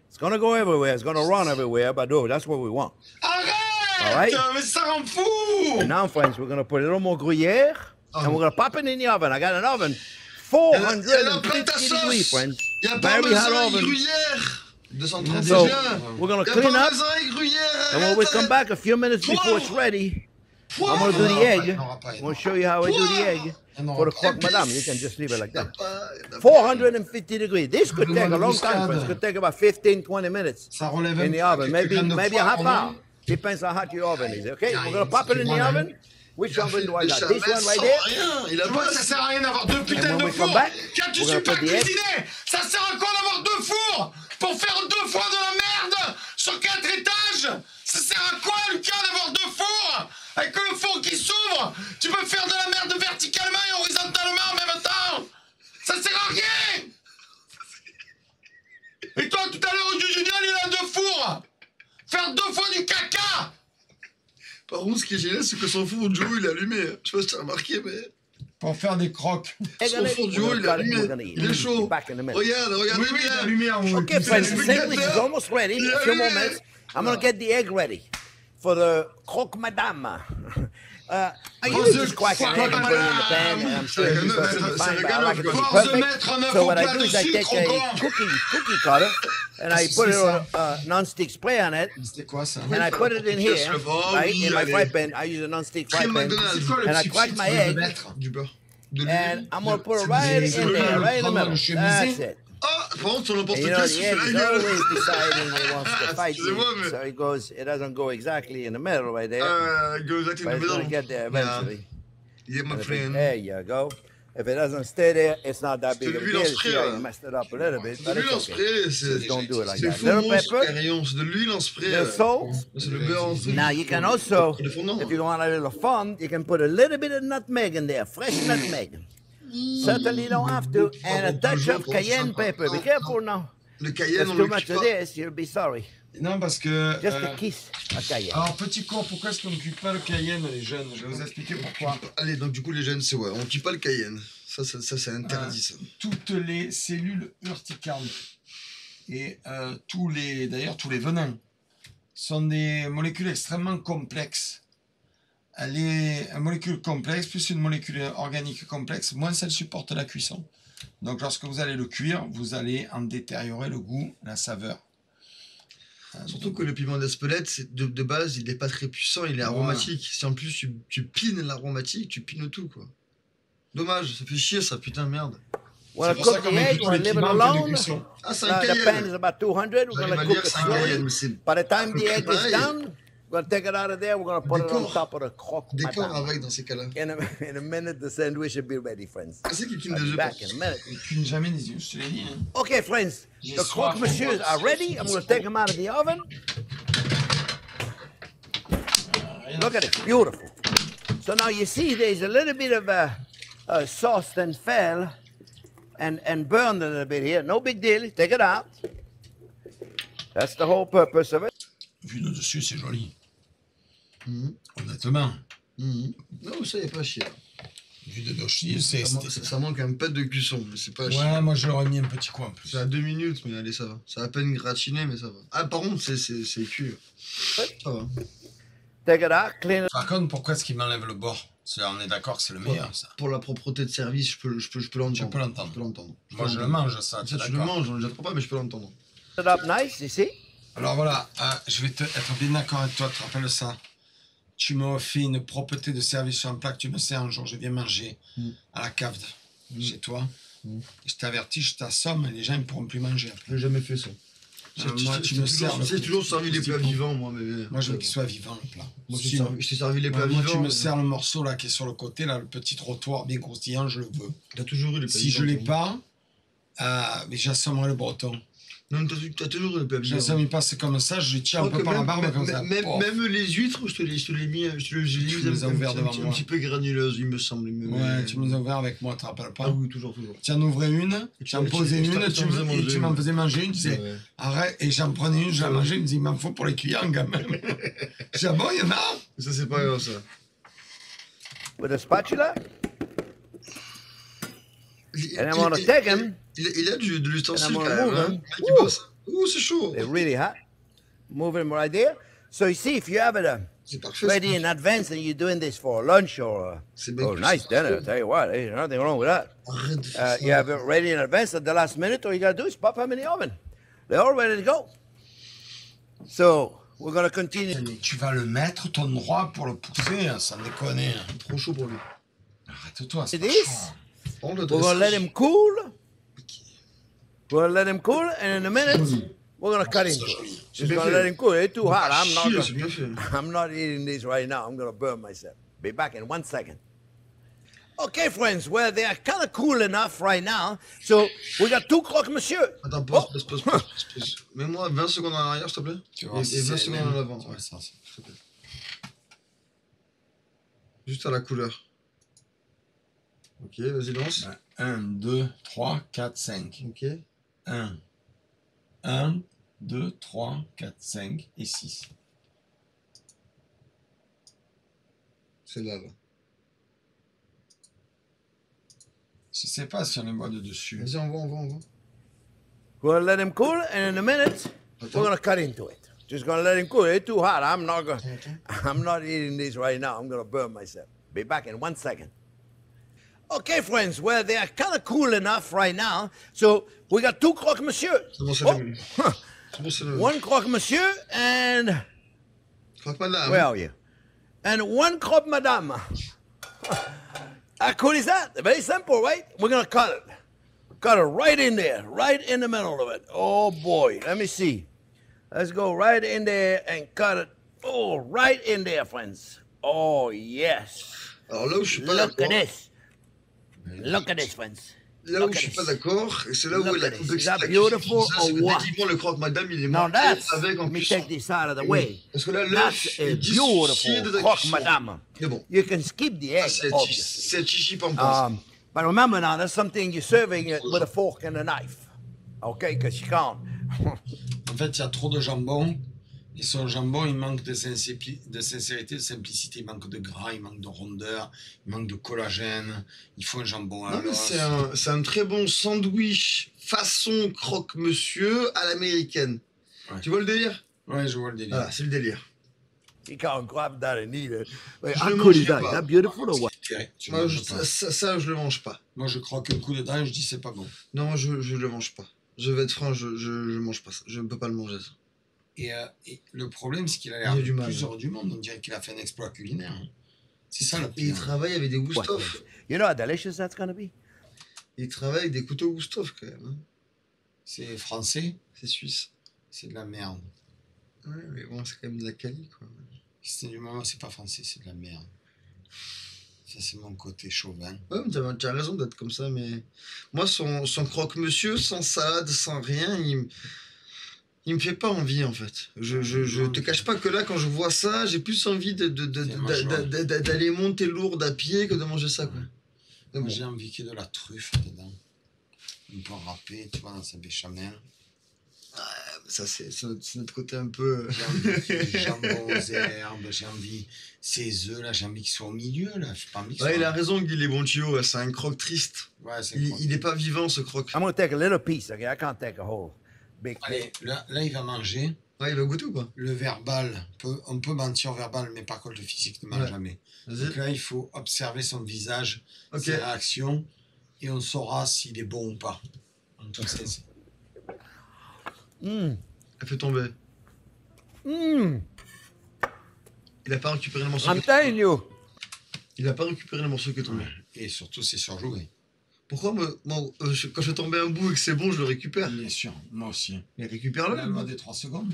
Speaker 3: It's going to go everywhere. It's going to run everywhere, but no, that's what we want. All right?
Speaker 2: Mais ça rend fou!
Speaker 3: And now, friends, we're going to put a little more gruyere, and we're going to pop it in the oven. I got an oven, 450 degrees, friends. Very hot oven. So, we're going to clean up, and when we come back a few minutes before it's ready, I'm going to do the egg. I'm going to show you how I do the egg for the croque madame. You can just leave it like that. 450 degrees. This could take a long time, friends. It could take about 15, 20 minutes in the oven. Maybe a half hour. Depends on how hot your oven is. Okay, we're going to pop it in the oven. Which oven do I got? This one right there.
Speaker 2: Ça sert à rien d'avoir deux putains
Speaker 3: And
Speaker 2: de
Speaker 3: when we come
Speaker 2: fours.
Speaker 3: back,
Speaker 2: Car tu
Speaker 3: we're
Speaker 2: sais
Speaker 3: going to
Speaker 2: pas
Speaker 3: put the egg.
Speaker 2: cuisiner. Ça sert à quoi d'avoir deux fours pour faire deux fois de la merde sur 4 étages? Ça sert à quoi, Lucas, d'avoir deux fours? Avec le four qui s'ouvre, tu peux faire de la merde verticalement et horizontalement en même temps. Ça sert à rien. Et toi, tout à l'heure, au Jujunial, il a deux fours. Faire deux fois du caca.
Speaker 1: Par contre, ce qui est génial, c'est que son four Joe, il est allumé. Je sais pas si tu as remarqué, mais.
Speaker 2: Pour faire des croques.
Speaker 1: Son four Joe, il est allumé. Il est chaud. Regarde
Speaker 2: Oui,
Speaker 1: bien.
Speaker 2: allumé en haut.
Speaker 3: Okay, friends, the sandwich is almost ready. A few more minutes. I'm going to get the egg ready for the croque madame. I usually just crack an egg and put it in the pan, and I'm sure it's perfectly fine, but I like it to be perfect. So what I do is I take a cookie cutter, and I put a non-stick spray on it,
Speaker 1: C'était quoi ça?
Speaker 3: and I put it in here, right, in my fry pan. I use a non-stick fry pan, and I crack my egg,
Speaker 1: Du beurre.
Speaker 3: and I'm going to put it right in there, right in the middle. That's it.
Speaker 1: Ah, par contre, sur n'importe
Speaker 3: And you
Speaker 1: quoi,
Speaker 3: know,
Speaker 1: si
Speaker 3: the
Speaker 1: tu
Speaker 3: egg
Speaker 1: fais
Speaker 3: is
Speaker 1: la gueule.
Speaker 3: always deciding he wants to fight you,
Speaker 1: Excusez-moi, mais-
Speaker 3: so it doesn't go exactly in the middle right there,
Speaker 1: Go exactly in
Speaker 3: but
Speaker 1: the
Speaker 3: it's going
Speaker 1: middle.
Speaker 3: to get there eventually.
Speaker 1: Yeah, my
Speaker 3: And
Speaker 1: friend.
Speaker 3: there you go. If it doesn't stay there, it's not that big of a
Speaker 1: l'huile
Speaker 3: deal.
Speaker 1: en
Speaker 3: See
Speaker 1: spray,
Speaker 3: how
Speaker 1: là.
Speaker 3: you messed it up a little bit,
Speaker 1: C'est
Speaker 3: but
Speaker 1: de l'huile en
Speaker 3: it's okay.
Speaker 1: spray,
Speaker 3: Just don't do it like
Speaker 1: c'est
Speaker 3: that.
Speaker 1: faux
Speaker 3: Little
Speaker 1: monstre,
Speaker 3: pepper,
Speaker 1: Carillon, c'est de l'huile en spray.
Speaker 3: little salt.
Speaker 1: C'est le beurre en spray.
Speaker 3: Now you can also,
Speaker 1: Il est fondant.
Speaker 3: if you want a little fun, you can put a little bit of nutmeg in there, fresh nutmeg. Certainly you don't have to, and a touch of cayenne pepper. Be careful now.
Speaker 1: Le cayenne,
Speaker 3: There's
Speaker 1: on
Speaker 3: too
Speaker 1: le
Speaker 3: much
Speaker 1: cuit
Speaker 3: of
Speaker 1: pas.
Speaker 3: this, you'll be sorry.
Speaker 2: Non, parce que...
Speaker 3: Just a kiss of cayenne.
Speaker 2: Alors, petit cours, pourquoi est-ce qu'on ne cuit pas le cayenne, les jeunes? Je vais vous expliquer pourquoi.
Speaker 1: Allez, donc du coup, les jeunes, c'est ouais, on tue pas le cayenne. Ça c'est interdit, ça.
Speaker 2: Toutes les cellules urticantes et d'ailleurs tous les venins sont des molécules extrêmement complexes. Une molécule complexe plus une molécule organique complexe, moins celle supporte la cuisson. Donc lorsque vous allez le cuire, vous allez en détériorer le goût, la saveur.
Speaker 1: Surtout que le piment d'Espelette, de base, il est pas très puissant, il est aromatique. Si en plus tu pines l'aromatique, tu pines tout, quoi. Dommage, ça fait chier ça, putain, merde.
Speaker 3: We're
Speaker 2: C'est
Speaker 3: going
Speaker 2: pour
Speaker 3: to
Speaker 2: ça
Speaker 3: cook
Speaker 2: qu'on
Speaker 3: the
Speaker 2: met
Speaker 3: egg,
Speaker 2: plutôt
Speaker 3: we're
Speaker 2: les
Speaker 3: leaving it
Speaker 2: piments que des
Speaker 3: alone.
Speaker 2: cuissons.
Speaker 1: Ah, c'est un
Speaker 3: The pan is
Speaker 1: cayenne.
Speaker 3: about 200, we're
Speaker 1: Vous
Speaker 3: going
Speaker 1: allez
Speaker 3: to
Speaker 1: me
Speaker 3: cook
Speaker 1: dire
Speaker 3: it
Speaker 1: c'est un
Speaker 3: slowly.
Speaker 1: cayenne, mais c'est
Speaker 3: By the time the egg is
Speaker 1: pareil.
Speaker 3: done, we're going to take it out of there, we're going to put it on
Speaker 1: Décor.
Speaker 3: top of the croque
Speaker 1: décor
Speaker 3: madame.
Speaker 1: avec dans ces cas-là.
Speaker 3: In a minute, the sandwich will be ready, friends.
Speaker 1: Ah, c'est qui cuisine
Speaker 3: I'll
Speaker 1: des
Speaker 3: be
Speaker 1: œufs
Speaker 3: back in a minute.
Speaker 2: Ils cuisent jamais les yeux, je te l'ai dit. Hein.
Speaker 3: Okay, friends, the croque monsieurs are ready. I'm going to take them out of the oven. Look at it, beautiful. So now you see there's a little bit of sauce that fell and burned a little bit here. No big deal. Take it out. That's the whole purpose of it.
Speaker 2: Vu de dessus, c'est joli. Honnêtement.
Speaker 1: Non, ça y a pas chier.
Speaker 2: Vu de dessus, c'est...
Speaker 1: Ça manque un peu de cuisson, mais c'est pas chier.
Speaker 2: Ouais, moi je l'aurais mis un petit coin en plus.
Speaker 1: C'est à 2 minutes, mais allez, ça va. Ça va à peine gratiné, mais ça va. Ah, par contre, c'est cuit. Ça va.
Speaker 3: Take it out, clean it.
Speaker 2: Par contre, pourquoi est-ce qu'il m'enlève le bord? On est d'accord que c'est le meilleur, ça.
Speaker 1: Pour la propreté de service, je peux l'entendre.
Speaker 2: Tu peux l'entendre.
Speaker 1: Je peux l'entendre.
Speaker 2: Moi, je le mange, ça.
Speaker 1: Ça, tu le manges, je ne pas, mais je peux l'entendre.
Speaker 3: It up nice, you see?
Speaker 2: Alors voilà, je vais être bien d'accord avec toi, tu te rappelles ça. Tu m'as fait une propreté de service sur un plat que tu me sers un jour, je viens manger à la cave chez toi. Je t'avertis, je t'assomme et les gens ne pourront plus manger après.
Speaker 1: Je n'ai jamais fait ça.
Speaker 2: Moi, tu me sers.
Speaker 1: J'ai toujours servi les plats vivants, moi. Mais...
Speaker 2: Moi, je veux qu'il soit vivant, le plat.
Speaker 1: Moi, je t'ai servi les plats
Speaker 2: moi,
Speaker 1: vivants.
Speaker 2: tu me sers le morceau là qui est sur le côté, là, le petit trottoir bien croustillant, je le veux.
Speaker 1: T'as toujours eu les plats
Speaker 2: Si
Speaker 1: vivants.
Speaker 2: je l'ai pas, mais j'assommerai le breton.
Speaker 1: Non, t'as toujours eu les plats vivants.
Speaker 2: Ça me passe comme ça, je tire un peu par la barbe comme ça.
Speaker 1: Même les huîtres, je te les mis,
Speaker 2: Tu les as ouverts devant moi.
Speaker 1: un petit peu granuleuses, il me semble.
Speaker 2: Ouais, tu me les as ouverts avec moi, tu te rappelles pas?
Speaker 1: Ah oui, toujours.
Speaker 2: Tu en ouvrais une, tu en posais une, tu m'en faisais manger une, tu sais,
Speaker 1: Ouais.
Speaker 2: arrête, et j'en prenais une, je la mangeais, il me dit, il m'en faut pour les clients quand même. Je dis, ah bon, il y en a?
Speaker 1: Ça, c'est pas grave, ça.
Speaker 3: With a spatula. And I'm gonna take them.
Speaker 1: Il a de l'ustensile
Speaker 3: And
Speaker 1: quand
Speaker 3: I'm
Speaker 1: même.
Speaker 3: gonna
Speaker 1: Hein.
Speaker 3: move
Speaker 1: Qui passe. Ouh, c'est chaud.
Speaker 3: They're really hot. Move them right there. So you see, if you have it
Speaker 1: C'est parfait.
Speaker 3: ready in advance and you're doing this for lunch or a nice dinner, I'll tell you what, there's nothing wrong with that.
Speaker 1: Arrête de faire
Speaker 3: You have it ready in advance at the last minute, all you gotta do is pop them in the oven. They're all ready to go. So we're gonna continue.
Speaker 2: Tu vas le mettre, ton droit, pour le pousser, hein, sans déconner.
Speaker 1: Trop chaud pour lui.
Speaker 2: Arrête-toi, c'est
Speaker 3: It
Speaker 2: pas
Speaker 3: is.
Speaker 2: chaud.
Speaker 1: Prends le
Speaker 3: We're gonna let
Speaker 1: dressage.
Speaker 3: him cool. We're gonna let him cool, and in a minute, we're gonna cut into it. Just
Speaker 1: bien
Speaker 3: gonna
Speaker 1: fait.
Speaker 3: let him cool. It's too hot.
Speaker 1: Chier, c'est bien fait.
Speaker 3: I'm not eating this right now. I'm gonna burn myself. Be back in 1 second. Okay, friends. Well, they are kind of cool enough right now. So we got 2 croque monsieur.
Speaker 1: Attends, pause. Mets-moi 20 secondes en arrière, s'il te plaît.
Speaker 2: Tu vois,
Speaker 1: Et 20 secondes en avant.
Speaker 2: Ouais,
Speaker 1: Ouais,
Speaker 2: ça,
Speaker 1: s'il te plaît. Juste à la couleur. Ok, vas-y, lance.
Speaker 2: 1, 2, 3, 4, 5.
Speaker 1: Ok.
Speaker 2: 1, 2, 3, 4, 5 et 6.
Speaker 1: C'est là.
Speaker 2: Je sais pas si on les voit de dessus.
Speaker 1: Vas-y, on va.
Speaker 3: We're gonna let him cool, and in a minute,
Speaker 1: Attends.
Speaker 3: we're gonna cut into it. Just gonna let him cool. It's too hot. I'm not eating these right now. I'm gonna burn myself. Be back in 1 second. Okay, friends. Well, they are kind of cool enough right now. So we got 2 croque-monsieur. One croque-monsieur and
Speaker 1: Croque madame.
Speaker 3: where are you? And 1 croque-madame. How cool is that? Very simple, right? We're gonna cut it. Cut it right in there, right in the middle of it. Oh boy, let me see. Let's go right in there and cut it. Oh, right in there, friends. Oh yes.
Speaker 1: Alors là où je suis pas
Speaker 3: Look at
Speaker 1: d'accord,
Speaker 3: this. Look at this, friends.
Speaker 1: là où
Speaker 3: Look
Speaker 1: je
Speaker 3: at
Speaker 1: suis pas
Speaker 3: this.
Speaker 1: d'accord, et c'est là où
Speaker 3: Look
Speaker 1: la
Speaker 3: at this.
Speaker 1: complexité
Speaker 3: Is that
Speaker 1: de la cuisine,
Speaker 3: beautiful
Speaker 1: c'est ça, c'est
Speaker 3: or
Speaker 1: que
Speaker 3: what?
Speaker 1: techniquement le croque madame il est
Speaker 3: Now
Speaker 1: monté
Speaker 3: that's,
Speaker 1: avec en
Speaker 3: let me
Speaker 1: plus.
Speaker 3: take this out of the way.
Speaker 1: Parce que là l'œuf
Speaker 3: That's a
Speaker 1: est dissocié de
Speaker 3: beautiful
Speaker 1: la
Speaker 3: croque
Speaker 1: cuisson.
Speaker 3: madame.
Speaker 1: Mais bon,
Speaker 3: You can skip the egg,
Speaker 1: c'est
Speaker 3: obviously.
Speaker 1: chichi pampas.
Speaker 3: But remember now, that's something you're serving it with a fork and a knife. Okay, because you can't.
Speaker 2: En fait, il y a trop de jambon. Et son jambon, il manque de sincérité, de simplicité. Il manque de gras, il manque de rondeur, il manque de collagène. Il faut un jambon à
Speaker 1: Non mais
Speaker 2: l'os.
Speaker 1: c'est un très bon sandwich façon croque-monsieur à l'américaine.
Speaker 2: Ouais.
Speaker 1: Tu vois le délire?
Speaker 2: Ouais, je vois le délire.
Speaker 1: Voilà, c'est le délire.
Speaker 3: You can't grab that and eat it. Wait,
Speaker 1: Je
Speaker 3: how
Speaker 1: le
Speaker 3: cool is
Speaker 1: mangerai
Speaker 3: that?
Speaker 1: pas.
Speaker 3: Is that beautiful or what?
Speaker 2: Tu
Speaker 1: Moi,
Speaker 2: manges pas.
Speaker 1: ça, je le mange pas.
Speaker 2: Moi, je croque un coup dedans et je dis c'est pas bon.
Speaker 1: Non, moi, je le mange pas. Je vais être franc, je mange pas ça. Je ne peux pas le manger, ça.
Speaker 2: Et le problème, c'est qu'il a
Speaker 1: Il
Speaker 2: l'air
Speaker 1: a
Speaker 2: le
Speaker 1: du mal,
Speaker 2: plus
Speaker 1: hein.
Speaker 2: hors du monde. On dirait qu'il a fait un exploit culinaire. Hein. C'est ça le
Speaker 1: Et il
Speaker 2: pire.
Speaker 1: travaille avec des
Speaker 3: What?
Speaker 1: Gustave.
Speaker 3: You know how delicious that's gonna be?
Speaker 1: Il travaille avec des couteaux Gustave, quand même. Hein.
Speaker 2: C'est français,
Speaker 1: C'est suisse.
Speaker 2: c'est de la merde.
Speaker 1: Ouais, mais bon, c'est quand même de la quali, quoi.
Speaker 2: C'est du moment, c'est pas français, c'est de la merde. Ça, c'est mon côté chauvin.
Speaker 1: Ouais, mais t'as raison d'être comme ça, mais... Moi, son croque-monsieur, sans salade, sans rien, il me fait pas envie, en fait. Je te cache pas que là, quand je vois ça, j'ai plus envie d'aller monter lourde à pied que de manger ça, quoi. Mais
Speaker 2: Moi,
Speaker 1: bon.
Speaker 2: j'ai envie qu'il y ait de la truffe dedans. Un peu râpé, tu vois, dans sa béchamel.
Speaker 1: Ça, c'est notre côté un peu...
Speaker 2: J'ai envie qu'il y ait du jambon aux herbes, j'ai envie... Ces œufs, là, j'ai envie qu'ils soient au milieu, là. Je sais pas envie qu'ils
Speaker 1: Ouais, il
Speaker 2: soient...
Speaker 1: a raison, Guy Les Bonchio, c'est un croque triste.
Speaker 2: Ouais, c'est
Speaker 1: Il est pas vivant, ce croque.
Speaker 3: I'm gonna take a little piece, okay? I can't take a whole big
Speaker 2: Allez, là, il va manger.
Speaker 1: Ouais, il va goûter ou pas?
Speaker 2: Le verbal, on peut mentir au verbal, mais par contre, le physique ne ment
Speaker 1: Ouais.
Speaker 2: jamais.
Speaker 1: Vas-y.
Speaker 2: Donc là, il faut observer son visage,
Speaker 1: Ok.
Speaker 2: ses réactions, et on saura s'il est bon ou pas. En tout cas, c'est...
Speaker 3: Mm.
Speaker 1: Elle fait tomber.
Speaker 3: Mm.
Speaker 1: Il a pas récupéré le morceau.
Speaker 3: I'm telling you.
Speaker 1: Il a pas récupéré le morceau qui est tombé.
Speaker 2: Et surtout, c'est surjoué.
Speaker 1: Pourquoi quand je tombe un bout et que c'est bon, je le récupère?
Speaker 2: Bien sûr, moi aussi.
Speaker 1: Mais récupère-le.
Speaker 2: La loi des 3 secondes.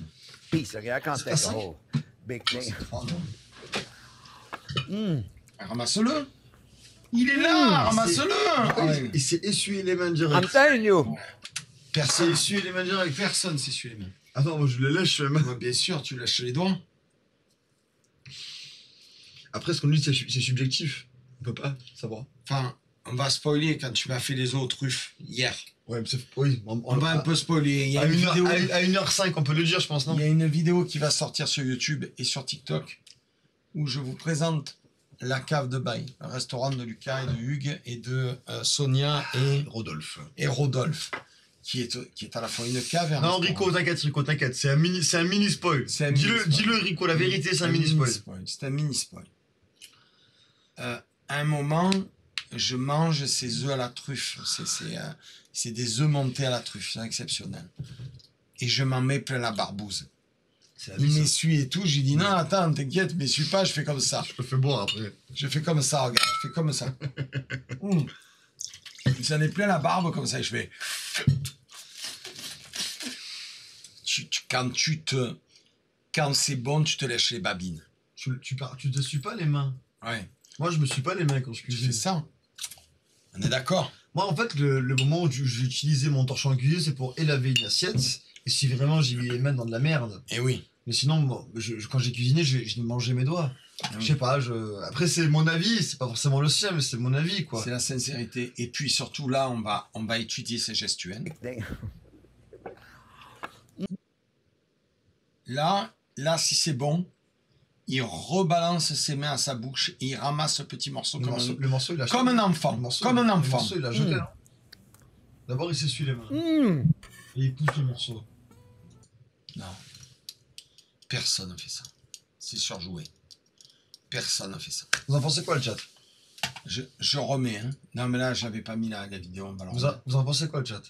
Speaker 3: Piece, okay? I can't
Speaker 1: C'est
Speaker 3: take
Speaker 1: pas
Speaker 3: a
Speaker 1: ça.
Speaker 3: whole big thing.
Speaker 2: C'est 3 non.
Speaker 3: Mm.
Speaker 2: Ramasse-le. Il est là, ramasse-le.
Speaker 1: Il s'est essuyé les mains
Speaker 3: I'm
Speaker 1: direct.
Speaker 3: telling you.
Speaker 1: Il s'est
Speaker 2: Personne,
Speaker 1: essuyé les mains direct.
Speaker 2: personne s'essuie les mains.
Speaker 1: Ah non, moi je le lèche les mains.
Speaker 2: Moi, bien sûr, tu lâches les doigts.
Speaker 1: Après, ce qu'on dit, c'est subjectif. On peut pas savoir.
Speaker 2: Enfin, on va spoiler quand tu m'as fait les os aux truffes hier.
Speaker 1: Ouais, mais oui.
Speaker 2: On va un peu spoiler. Il y a
Speaker 1: À
Speaker 2: une vidéo...
Speaker 1: 1h05, on peut le dire, je pense, non?
Speaker 2: Il y a une vidéo qui va sortir sur YouTube et sur TikTok où je vous présente la cave de Bail, un restaurant de Lucas et de Hugues et de Sonia
Speaker 1: Rodolphe.
Speaker 2: et Rodolphe, qui est à la fois une cave et un
Speaker 1: Non,
Speaker 2: restaurant.
Speaker 1: Rico, t'inquiète. C'est un mini spoil.
Speaker 2: C'est un mini spoil.
Speaker 1: Dis-le, Rico, la vérité, c'est un mini spoil.
Speaker 2: C'est un mini spoil. À un moment, je mange ces œufs à la truffe. C'est des œufs montés à la truffe, c'est exceptionnel. Et je m'en mets plein la barbouze.
Speaker 1: C'est la
Speaker 2: Il
Speaker 1: vie, ça.
Speaker 2: m'essuie et tout. Je lui dis non, attends, t'inquiète, m'essuie pas, je fais comme ça.
Speaker 1: Je le fais boire après.
Speaker 2: Je fais comme ça, regarde, je fais comme ça. J'en ai plein la barbe comme ça et je fais. Quand c'est bon, tu te lèches les babines.
Speaker 1: Tu te suis pas les mains.
Speaker 2: Ouais,
Speaker 1: Moi, je me suis pas les mains quand je
Speaker 2: je
Speaker 1: cuisine.
Speaker 2: fais ça. On est d'accord.
Speaker 1: Moi, en fait, le moment où j'ai utilisé mon torchon à cuisiner, c'est pour élaver une assiette. Et si vraiment j'ai mis les mains dans de la merde.
Speaker 2: Et oui.
Speaker 1: Mais sinon, bon, quand j'ai cuisiné, je mangeais mes doigts. Je sais pas, après, c'est mon avis, c'est pas forcément le sien, mais c'est mon avis, quoi.
Speaker 2: C'est la sincérité. Et puis surtout là, on va étudier ces gestuels.
Speaker 3: Thing.
Speaker 2: Là, si c'est bon, il rebalance ses mains à sa bouche et il ramasse ce petit morceau
Speaker 1: Le morceau, il a
Speaker 2: comme un enfant. Comme un
Speaker 1: Le
Speaker 2: enfant.
Speaker 1: morceau, il a jeté. Hein. D'abord, il s'essuie les mains.
Speaker 3: Mm.
Speaker 1: Et il pousse le morceau.
Speaker 2: Non. Personne n'a fait ça. C'est surjoué. Personne n'a fait ça.
Speaker 1: Vous en pensez quoi, le chat?
Speaker 2: Je remets, hein. Non, mais là, j'avais pas mis la vidéo. On va la remettre.
Speaker 1: Vous en pensez quoi, le chat?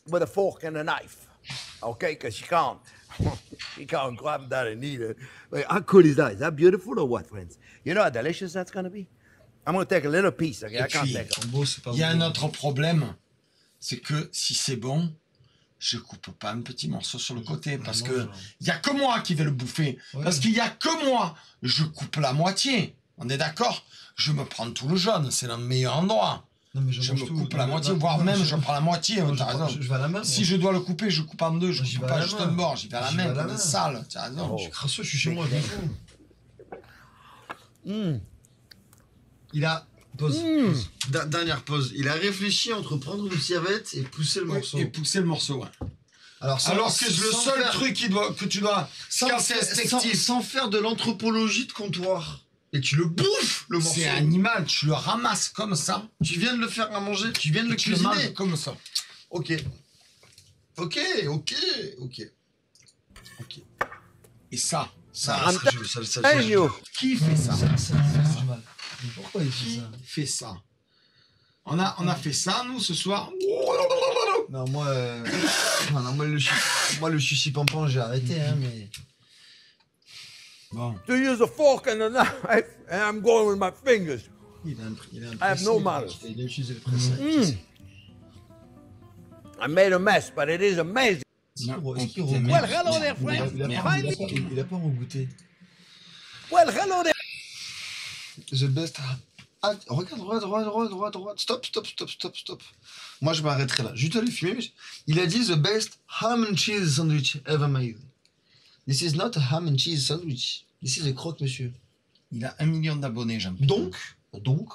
Speaker 3: With a fork and a knife. Okay, because you can't. You can't grab that and eat it. Wait, how cool is that? Is that beautiful or what, friends? You know how delicious that's going to be? I'm going to take a little piece, okay?
Speaker 2: Et
Speaker 3: I can't
Speaker 2: puis,
Speaker 3: take it.
Speaker 1: Beau, c'est pas
Speaker 2: Il y a
Speaker 1: beau.
Speaker 2: un autre problème, c'est que si c'est bon, je coupe pas un petit morceau sur le côté parce que il y a que moi qui vais le bouffer.
Speaker 1: Ouais.
Speaker 2: Parce qu'il y a que moi, je coupe la moitié. On est d'accord? Je me prends tout le jaune, c'est le meilleur endroit.
Speaker 1: Non, mais
Speaker 2: Je
Speaker 1: mange
Speaker 2: me
Speaker 1: tout.
Speaker 2: coupe la
Speaker 1: Non,
Speaker 2: moitié,
Speaker 1: non,
Speaker 2: voire
Speaker 1: non,
Speaker 2: même je prends la moitié.
Speaker 1: non,
Speaker 2: T'as raison.
Speaker 1: je vais à la main.
Speaker 2: Si je dois le couper, je coupe en deux. Je
Speaker 1: J'y
Speaker 2: coupe
Speaker 1: vais à
Speaker 2: pas
Speaker 1: la
Speaker 2: juste
Speaker 1: main.
Speaker 2: un bord, j'y vais à la
Speaker 1: J'y vais
Speaker 2: main
Speaker 1: à la
Speaker 2: comme
Speaker 1: main.
Speaker 2: sale. T'as raison.
Speaker 1: Je suis crasseux, je suis chez moi, je m'en fous.
Speaker 3: Mm.
Speaker 1: Il a... Pause. Dernière pause. Il a réfléchi entre prendre une serviette et pousser le morceau.
Speaker 2: Et pousser le morceau, ouais.
Speaker 1: Alors
Speaker 2: que le seul truc que tu dois casser instinctif,
Speaker 1: sans faire de l'anthropologie de comptoir. Et tu le bouffes, le morceau.
Speaker 2: c'est animal, tu le ramasses comme ça.
Speaker 1: Tu viens de le faire à manger, tu viens de le
Speaker 2: Tu le
Speaker 1: cuisiner.
Speaker 2: manges comme ça.
Speaker 1: Ok.
Speaker 2: Et ça,
Speaker 1: Ça,
Speaker 3: Hey, you.
Speaker 2: qui fait ça?
Speaker 1: Pourquoi il fait
Speaker 2: Qui
Speaker 1: ça?
Speaker 2: fait ça? On a fait ça, nous, ce soir.
Speaker 1: Non, moi, moi le chichi pampan, j'ai arrêté, hein, mais...
Speaker 2: Bon.
Speaker 3: To use a fork and a knife, and I'm going with my fingers.
Speaker 1: Il a
Speaker 3: I have no manners.
Speaker 1: Il a utilisé le pressé.
Speaker 3: I made a mess, but it is amazing.
Speaker 1: Well,
Speaker 3: hello there, friends.
Speaker 1: Il a pas regoûté.
Speaker 3: Well, hello there.
Speaker 1: The best... Ah, regarde, droite. Stop. Moi, je m'arrêterai là. Juste aller fumer. Il a dit the best ham and cheese sandwich ever made. This is not a ham and cheese sandwich. This is a croque, monsieur.
Speaker 2: Il a 1 million d'abonnés, Jean-Pierre.
Speaker 1: Donc,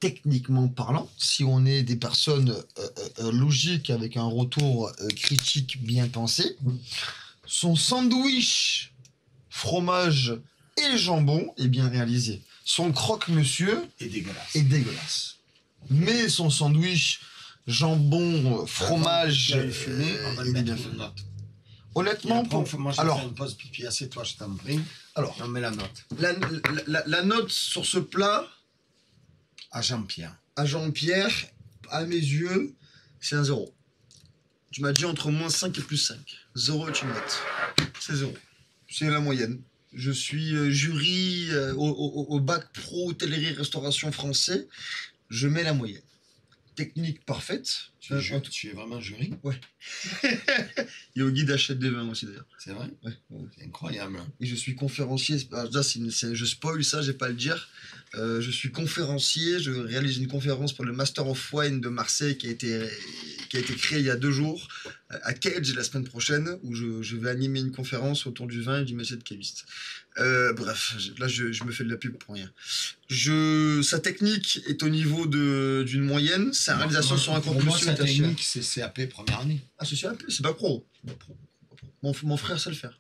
Speaker 1: techniquement parlant, si on est des personnes logiques avec un retour critique bien pensé, son sandwich fromage et jambon est bien réalisé. Son croque-monsieur
Speaker 2: est dégueulasse.
Speaker 1: est dégueulasse. Mais son sandwich jambon fromage,
Speaker 2: on va le
Speaker 1: il est
Speaker 2: mettre
Speaker 1: bien
Speaker 2: en
Speaker 1: fait.
Speaker 2: note.
Speaker 1: Honnêtement,
Speaker 2: Moi, je
Speaker 1: alors,
Speaker 2: vais faire une pause pipi. Assieds-toi, je t'en prie.
Speaker 1: alors,
Speaker 2: On met la note.
Speaker 1: la note sur ce plat,
Speaker 2: À Jean-Pierre.
Speaker 1: à Jean-Pierre, à mes yeux, c'est un 0. Tu m'as dit entre moins 5 et plus 5. 0 est une note. C'est 0. C'est la moyenne. Je suis jury au bac pro hôtellerie-restauration français. Je mets la moyenne. Technique parfaite.
Speaker 2: Tu es vraiment jury?
Speaker 1: Et au guide achète des vins aussi d'ailleurs.
Speaker 2: C'est vrai?
Speaker 1: Ouais.
Speaker 2: C'est incroyable.
Speaker 1: Et je suis conférencier. Alors, là, je spoil ça, j'ai pas à le dire. Je suis conférencier. Je réalise une conférence pour le Master of Wine de Marseille qui a été créé il y a 2 jours à Cage la semaine prochaine, où je vais animer une conférence autour du vin et du métier de caviste. Bref, là je me fais de la pub pour rien. Sa technique est au niveau d'une moyenne. Sa réalisation sur un
Speaker 2: Pour
Speaker 1: cours
Speaker 2: moi,
Speaker 1: plus
Speaker 2: sa technique, c'est CAP première année.
Speaker 1: Ah, c'est CAP, c'est pas pro. Mon frère sait le faire.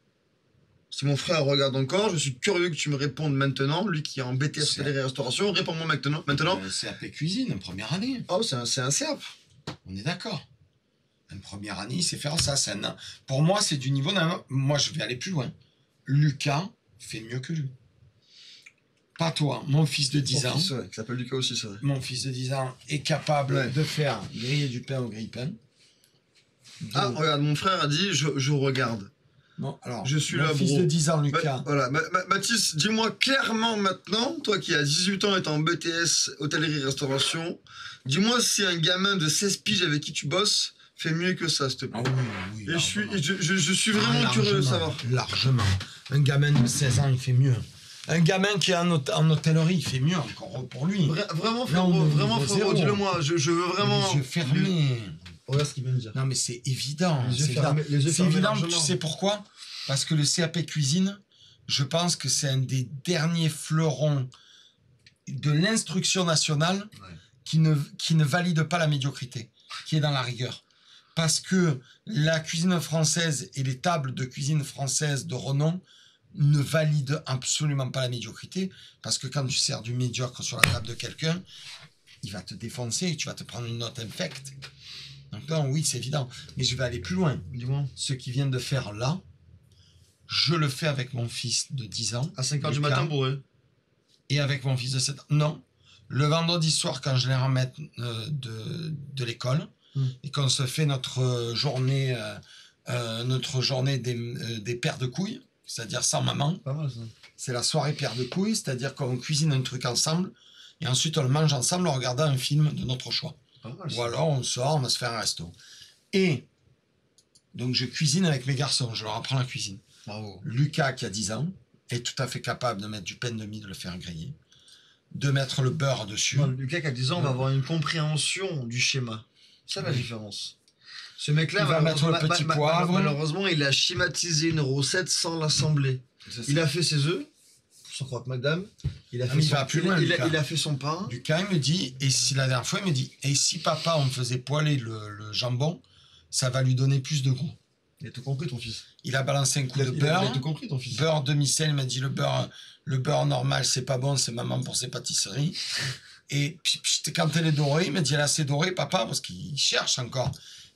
Speaker 1: Si mon frère regarde encore, je suis curieux que tu me répondes maintenant. Lui qui est en BTS hôtellerie et restauration, réponds-moi maintenant.
Speaker 2: CAP cuisine, première année.
Speaker 1: Oh, c'est un CAP.
Speaker 2: On est d'accord. Une première année, il sait faire ça. Pour moi, c'est du niveau d'un... Moi, je vais aller plus loin. Lucas fait mieux que lui. Pas toi. Mon fils de 10 ans.
Speaker 1: Fils, ouais, qui s'appelle Lucas aussi, c'est vrai.
Speaker 2: Mon fils de 10 ans est capable de faire griller du pain au grille-pain.
Speaker 1: Ah, regarde, mon frère a dit, je regarde.
Speaker 2: Bon, alors,
Speaker 1: je suis
Speaker 2: mon
Speaker 1: là,
Speaker 2: fils
Speaker 1: bro.
Speaker 2: de 10 ans, Lucas.
Speaker 1: Voilà, Mathis, dis-moi clairement maintenant, toi qui as 18 ans et t'es en BTS hôtellerie-restauration, dis-moi si un gamin de 16 piges avec qui tu bosses fait mieux que ça, s'il te plaît.
Speaker 2: Ah oui,
Speaker 1: Et je suis vraiment curieux de savoir.
Speaker 2: Largement. Un gamin de 16 ans, il fait mieux. Un gamin qui est en hôtellerie, il fait mieux encore pour lui.
Speaker 1: Vraiment, frérot, dis-le-moi. Je veux vraiment...
Speaker 2: Les yeux fermés.
Speaker 1: Regarde ce qu'il vient de dire.
Speaker 2: Non, mais c'est évident. C'est
Speaker 1: évident,
Speaker 2: évident, tu sais pourquoi? Parce que le CAP cuisine, je pense que c'est un des derniers fleurons de l'instruction nationale qui ne valide pas la médiocrité, qui est dans la rigueur. Parce que la cuisine française et les tables de cuisine française de renom ne valident absolument pas la médiocrité, parce que quand tu sers du médiocre sur la table de quelqu'un, il va te défoncer et tu vas te prendre une note infecte. Donc non, oui, c'est évident. Mais je vais aller plus loin.
Speaker 1: Dis-moi.
Speaker 2: Ce qu'ils viennent de faire là, Je le fais avec mon fils de 10 ans.
Speaker 1: À 5h du matin pour eux.
Speaker 2: Et avec mon fils de 7 ans. Non. Le vendredi soir, quand je les ramène de l'école, et qu'on se fait notre journée des paires de couilles, c'est-à-dire sans maman.
Speaker 1: Pas mal ça.
Speaker 2: C'est la soirée paire de couilles, c'est-à-dire qu'on cuisine un truc ensemble, et ensuite on le mange ensemble en regardant un film de notre choix.
Speaker 1: Pas mal,
Speaker 2: Ou alors on sort, on va se faire un resto. Et donc je cuisine avec mes garçons, je leur apprends la cuisine.
Speaker 1: Bravo.
Speaker 2: Lucas, qui a 10 ans, est tout à fait capable de mettre du pain de mie, de le faire griller, de mettre le beurre dessus.
Speaker 1: Non, Lucas qui a 10 ans va avoir une compréhension du schéma. C'est la différence. Ce mec-là,
Speaker 2: Il va mettre le petit poivre.
Speaker 1: Malheureusement, il a schématisé une recette sans l'assembler. Il a fait ses œufs, sans croire que madame. Il a fait
Speaker 2: il va plus loin,
Speaker 1: il a fait son pain.
Speaker 2: Lucas, il me dit, et si la dernière fois, il me dit, et si papa, on me faisait poêler le jambon, ça va lui donner plus de goût.
Speaker 1: Il a tout compris, ton fils.
Speaker 2: Il a balancé un coup de beurre.
Speaker 1: Il a tout compris, ton fils.
Speaker 2: Beurre demi-sel, il m'a dit le beurre normal, c'est pas bon, c'est maman pour ses pâtisseries. Et quand elle est dorée, il m'a dit, elle est assez dorée, papa, parce qu'il cherche encore.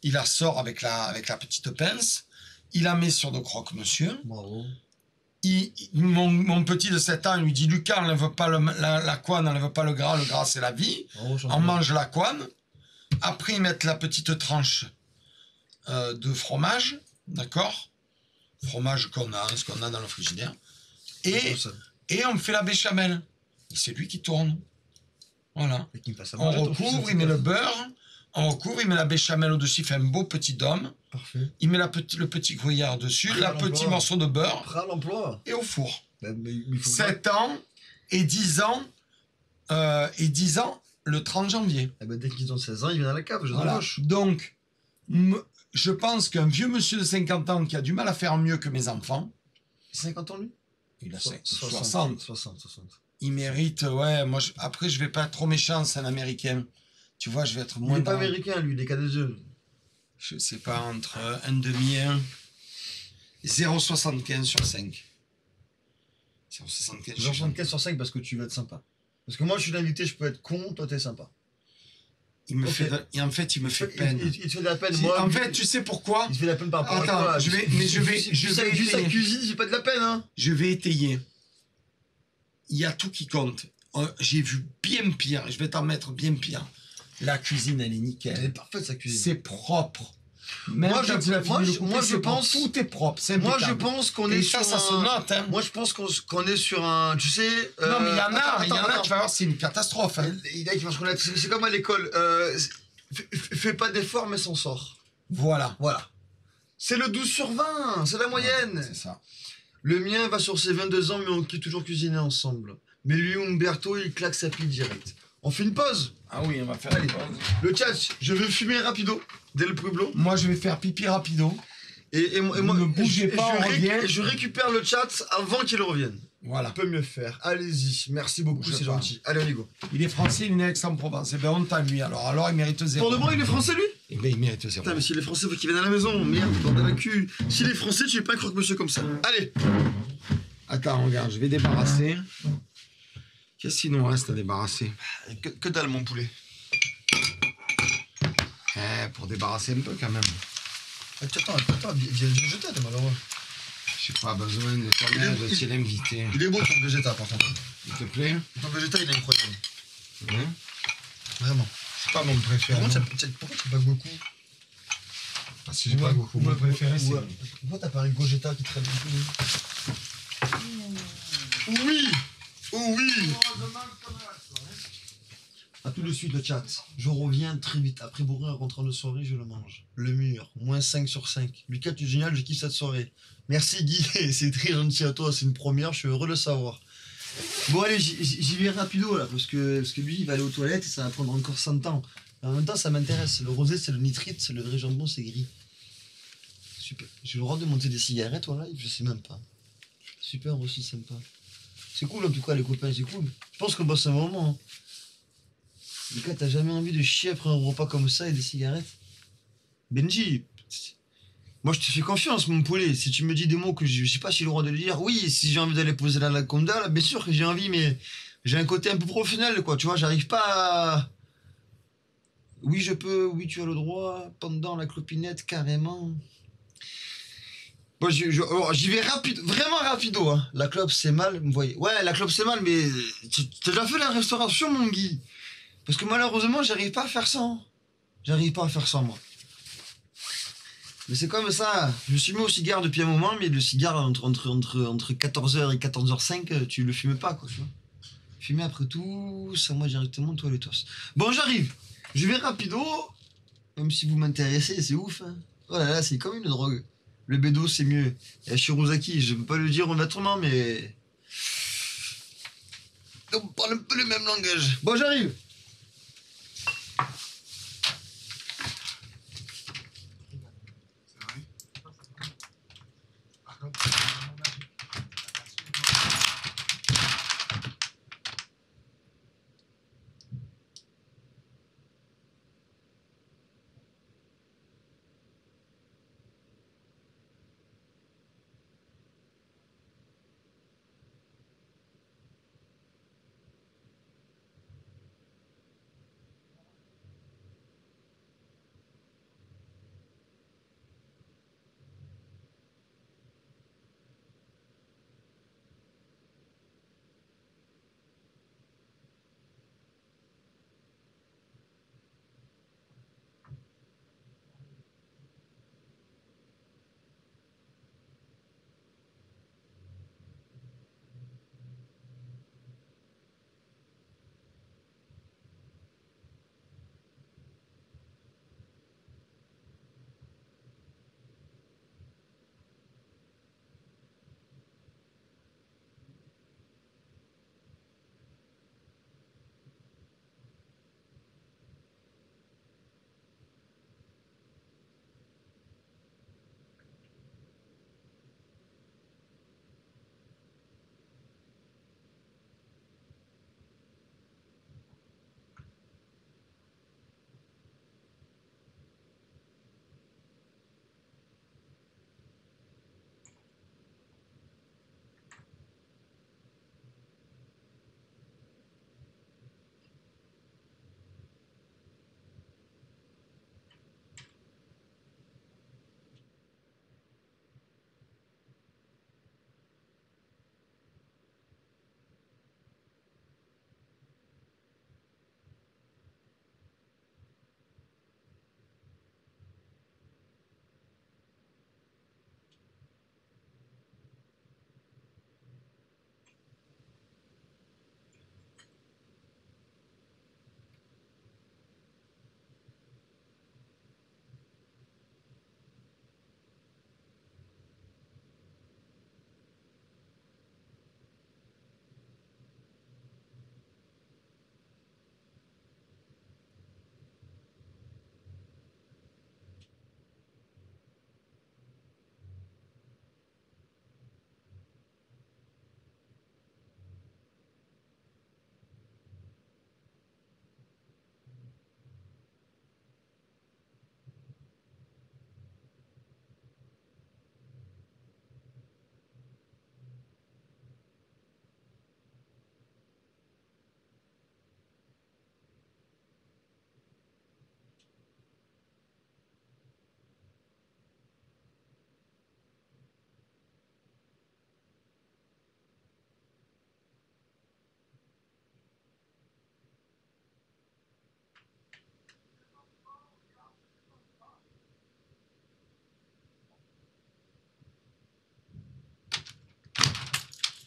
Speaker 2: Il la sort avec la petite pince. Il la met sur de croque-monsieur.
Speaker 1: Bravo.
Speaker 2: Mon petit de 7 ans, il lui dit, Lucas, on ne veut pas la couenne, on ne veut pas le gras c'est la vie.
Speaker 1: Bravo,
Speaker 2: on mange la couenne. Après, ils mettent la petite tranche de fromage, d'accord? Fromage ce qu'on a dans le frigidaire. Et on fait la béchamel. Et c'est lui qui tourne. Voilà. On recouvre, il met le beurre. On recouvre, il met la béchamel au-dessus, il fait un beau petit dôme.
Speaker 1: Parfait.
Speaker 2: Il met le petit gruyère dessus, petit morceau de beurre.
Speaker 1: Prêt à l'emploi.
Speaker 2: Et au four.
Speaker 1: Il faut
Speaker 2: 7 ans et 10 ans, le 30 janvier.
Speaker 1: Dès qu'ils ont 16 ans, ils viennent à la cave, je l'embauche.
Speaker 2: Donc, je pense qu'un vieux monsieur de 50 ans qui a du mal à faire mieux que mes enfants.
Speaker 1: 50 ans, lui?
Speaker 2: Il a
Speaker 1: 60.
Speaker 2: Il mérite, après, je vais pas être trop méchant, c'est un Américain. Tu vois, je vais être moins.
Speaker 1: Il n'est pas américain, lui, il est canadien.
Speaker 2: Je sais pas, entre 1,5 et 0,75 sur 5.
Speaker 1: 0,75 sur 5 parce que tu veux être sympa. Parce que moi, je suis l'invité, je peux être con, toi, t'es sympa.
Speaker 2: Il me fait peine.
Speaker 1: Il te fait de la peine, moi.
Speaker 2: En fait, tu sais pourquoi?
Speaker 1: Il te fait de la peine par rapport
Speaker 2: à toi.
Speaker 1: Vu sa cuisine, j'ai pas de la peine, hein.
Speaker 2: Je vais étayer. Il y a tout qui compte. J'ai vu bien pire, je vais t'en mettre bien pire. La cuisine, elle est nickel.
Speaker 1: Elle est parfaite, sa cuisine.
Speaker 2: C'est propre.
Speaker 1: Moi, je pense.
Speaker 2: Tout est propre.
Speaker 1: Moi, je pense qu'on est sur
Speaker 2: ça se note. Hein.
Speaker 1: Moi, je pense qu'on est sur un. Tu sais.
Speaker 2: Non, mais il y en a, tu vas voir, c'est une catastrophe. Hein.
Speaker 1: C'est comme à l'école. Fais pas d'efforts, mais s'en sort.
Speaker 2: Voilà.
Speaker 1: C'est le 12 sur 20, c'est la moyenne.
Speaker 2: C'est ça.
Speaker 1: Le mien va sur ses 22 ans, mais on quitte toujours cuisiner ensemble. Mais lui, Umberto, il claque sa pile direct. On fait une pause.
Speaker 2: Ah oui, on va faire une pause.
Speaker 1: Le chat, je veux fumer rapido, dès le pueblo.
Speaker 2: Moi, je vais faire pipi rapido.
Speaker 1: Et moi,
Speaker 2: ne bougez pas, on revient.
Speaker 1: Je récupère le chat avant qu'il revienne.
Speaker 2: Voilà.
Speaker 1: On peut mieux faire. Allez-y, merci beaucoup, c'est gentil. Allez, on y go.
Speaker 2: Il est français, il est né à Aix-en-Provence. Eh ben, honte à lui. Alors, il mérite 0.
Speaker 1: Pour de bon, il est français, lui?
Speaker 2: Eh ben, il mérite 0.
Speaker 1: Putain, mais s'il est français, faut qu'il vienne à la maison. Merde, bordel la cul. S'il est français, tu es pas un croque-monsieur comme ça. Allez.
Speaker 2: Attends, regarde, je vais débarrasser. Qu'est-ce qu'il nous reste à débarrasser?
Speaker 1: Que dalle, mon poulet.
Speaker 2: Pour débarrasser un peu, quand même.
Speaker 1: Attends, viens le jeter, t'es malheureux.
Speaker 2: J'ai pas besoin de ton aide, tu es l'invité.
Speaker 1: Il est beau ton végéta, par contre.
Speaker 2: Il te plaît?
Speaker 1: Ton végéta, il est incroyable. Vraiment.
Speaker 2: C'est pas mon préféré.
Speaker 1: Pourquoi tu pas beaucoup?
Speaker 2: Parce que j'ai pas beaucoup. Mon préféré, c'est.
Speaker 1: Pourquoi t'as pas un Gogeta qui traîne beaucoup? Oui! A tout de suite, le chat. Je reviens très vite. Après bourrer un rentrant de soirée, je le mange. Le mur, moins 5 sur 5. Lucas, tu es génial, je kiffe cette soirée. Merci Guy, c'est très gentil à toi, c'est une première, je suis heureux de le savoir. Bon allez, j'y vais rapido là, parce que lui il va aller aux toilettes et ça va prendre encore 100 ans. Mais en même temps ça m'intéresse, le rosé c'est le nitrite, le vrai jambon c'est gris. Super, j'ai le droit de monter des cigarettes en live, je sais même pas. Super aussi sympa. C'est cool en tout cas les copains, c'est cool. Je pense qu'on bosse un moment. Hein. Lucas, t'as jamais envie de chier après un repas comme ça et des cigarettes? Benji, moi je te fais confiance mon poulet. Si tu me dis des mots que je sais pas si j'ai le droit de le dire, oui, si j'ai envie d'aller poser la conda, là, bien sûr que j'ai envie, mais j'ai un côté un peu professionnel, quoi, tu vois, j'arrive pas à... Oui, je peux, oui, tu as le droit, pendant la clopinette, carrément. Bon, alors, j'y vais rapide, vraiment rapido. Hein. La clope, c'est mal, vous voyez. Ouais, la clope, c'est mal, mais t'as déjà fait la restauration, mon Guy? Parce que malheureusement, j'arrive pas à faire ça. Hein. J'arrive pas à faire ça, moi. Mais c'est comme ça. Je me suis mis au cigare depuis un moment, mais le cigare, entre 14h et 14h05, tu le fumes pas, quoi, tu vois. Fumer après tout, ça, moi, directement, toi, les tosses. Bon, j'arrive. Je vais rapido. Même si vous m'intéressez, c'est ouf. Hein. Oh là là, c'est comme une drogue. Le bédo, c'est mieux. Et Shirozaki, je peux pas le dire honnêtement, mais... On parle un peu le même langage. Bon, j'arrive.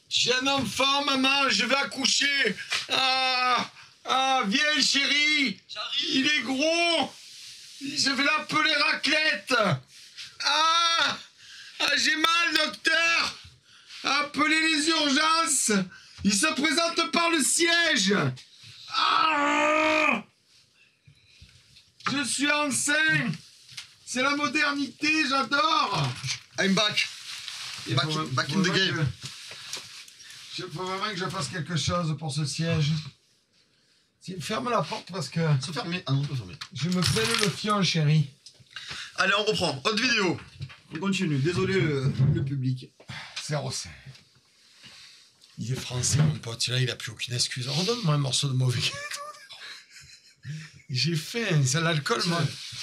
Speaker 1: J'ai un enfant, maman, je vais accoucher. Viens, chérie. Il est gros. Je vais l'appeler raclette. J'ai mal, docteur. Appelez les urgences. Il se présente par le siège. Je suis enceint. C'est la modernité, j'adore. I'm back. Back in the game. Il faut vraiment que je fasse quelque chose pour ce siège. Ferme la porte parce que...
Speaker 2: C'est fermé. Ah non, c'est fermé.
Speaker 1: Je me pèle le fion, chérie.
Speaker 2: Allez, on reprend. Autre vidéo. On continue. Désolé le public.
Speaker 1: 05. Il est français, mon pote. Là, il a plus aucune excuse. Redonne-moi un morceau de mauvais gâteau. J'ai faim. C'est l'alcool, moi.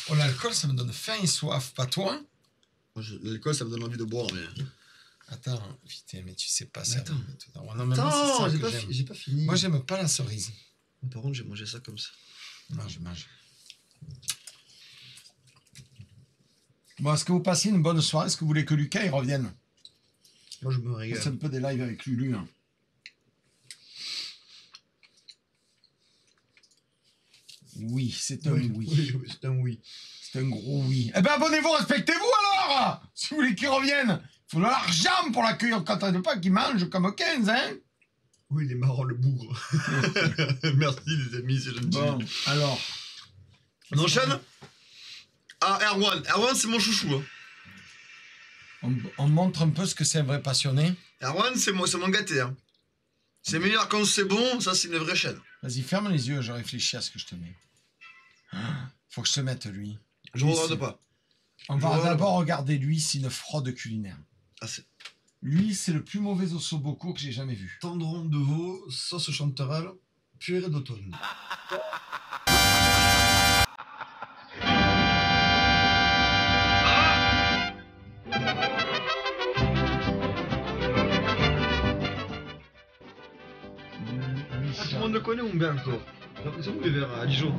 Speaker 1: Oh, l'alcool, ça me donne faim et soif. Pas toi? L'alcool, ça me donne envie de boire, mais...
Speaker 2: Attends, putain, mais tu sais pas ça.
Speaker 1: Attends.
Speaker 2: Non, mais moi, c'est ça que j'aime.
Speaker 1: j'ai pas fini.
Speaker 2: Moi, j'aime pas la cerise.
Speaker 1: Par contre, j'ai mangé ça comme ça.
Speaker 2: Mange. Bon, est-ce que vous passez une bonne soirée? Est-ce que vous voulez que Lucas il revienne?
Speaker 1: Moi, je me régale.
Speaker 2: C'est un peu des lives avec Lulu. Hein. Oui, c'est un oui.
Speaker 1: Oui, c'est un oui.
Speaker 2: C'est un gros oui. Eh ben abonnez-vous, respectez-vous alors. Si vous voulez qu'il revienne. Il faut de l'argent pour l'accueillir quand on ne pas qu'il mange comme 15, hein.
Speaker 1: Oui, il est marrant le bougre. Merci les amis, c'est gentil.
Speaker 2: Bon, alors.
Speaker 1: On enchaîne. Ah, Erwan. Erwan, c'est mon chouchou. Hein.
Speaker 2: On montre un peu ce que c'est un vrai passionné.
Speaker 1: Erwan, c'est mon gâté. Hein. C'est meilleur quand c'est bon, ça c'est une vraie chaîne.
Speaker 2: Vas-y, ferme les yeux, je réfléchis à ce que je te mets. Faut que je te mette lui.
Speaker 1: Je regarde pas.
Speaker 2: On va d'abord regarder lui, c'est une fraude culinaire.
Speaker 1: Ah, c'est...
Speaker 2: Lui, c'est le plus mauvais ossobuco que j'ai jamais vu.
Speaker 1: Tendron de veau, sauce chanterelle, purée d'automne. Tout le monde le connaît, Umberto. Ils sont où les verres à Dijon?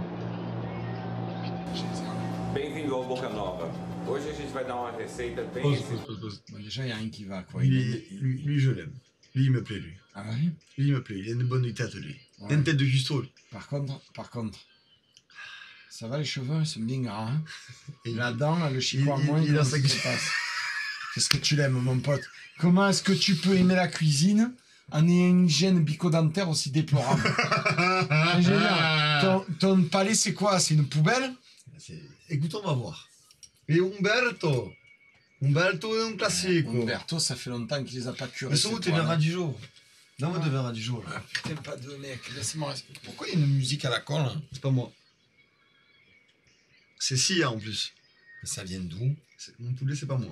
Speaker 4: Bem-vindo ao Boca Nova. Hoje a gente vai dar uma receita bem...
Speaker 1: Pause.
Speaker 2: Bon, déjà, il n'y a rien qui va, quoi.
Speaker 1: Lui, je l'aime. Lui, il me plaît, lui.
Speaker 2: Ah oui?
Speaker 1: Lui, il me plaît. Il a une bonne tête, lui.
Speaker 2: Ouais.
Speaker 1: Il a une tête de cuistot, lui.
Speaker 2: Par contre, ça va les cheveux, ils sont bien gras. Hein? Et la dent, là, le chicoire moins,
Speaker 1: il a
Speaker 2: comment
Speaker 1: sa
Speaker 2: ça se passe? Qu'est-ce que tu l'aimes, mon pote? Comment est-ce que tu peux aimer la cuisine en ayant une hygiène bucco-dentaire aussi déplorable? C'est génial. Ton palais, c'est quoi? C'est une poubelle?
Speaker 1: Écoute, on va voir. Et Umberto est un classique.
Speaker 2: Umberto, ça fait longtemps qu'il les a pas curés.
Speaker 1: Ils sont où tes verres à Dijon? Donne-moi deux verres à Dijon, là.
Speaker 2: Ah, putain, pas de mec. Laisse-moi. Pourquoi il y a une musique à la con, là?
Speaker 1: C'est pas moi. C'est Sia, en plus.
Speaker 2: Mais ça vient d'où?
Speaker 1: Mon poulet, c'est pas moi.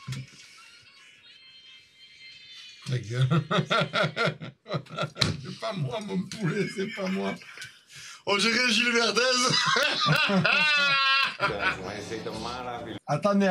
Speaker 1: Hein.
Speaker 2: Ta gueule. C'est pas moi, mon poulet, c'est pas moi.
Speaker 1: On dirait Gilles Verdez.
Speaker 4: Uma receita maravilhosa.
Speaker 2: Attendez.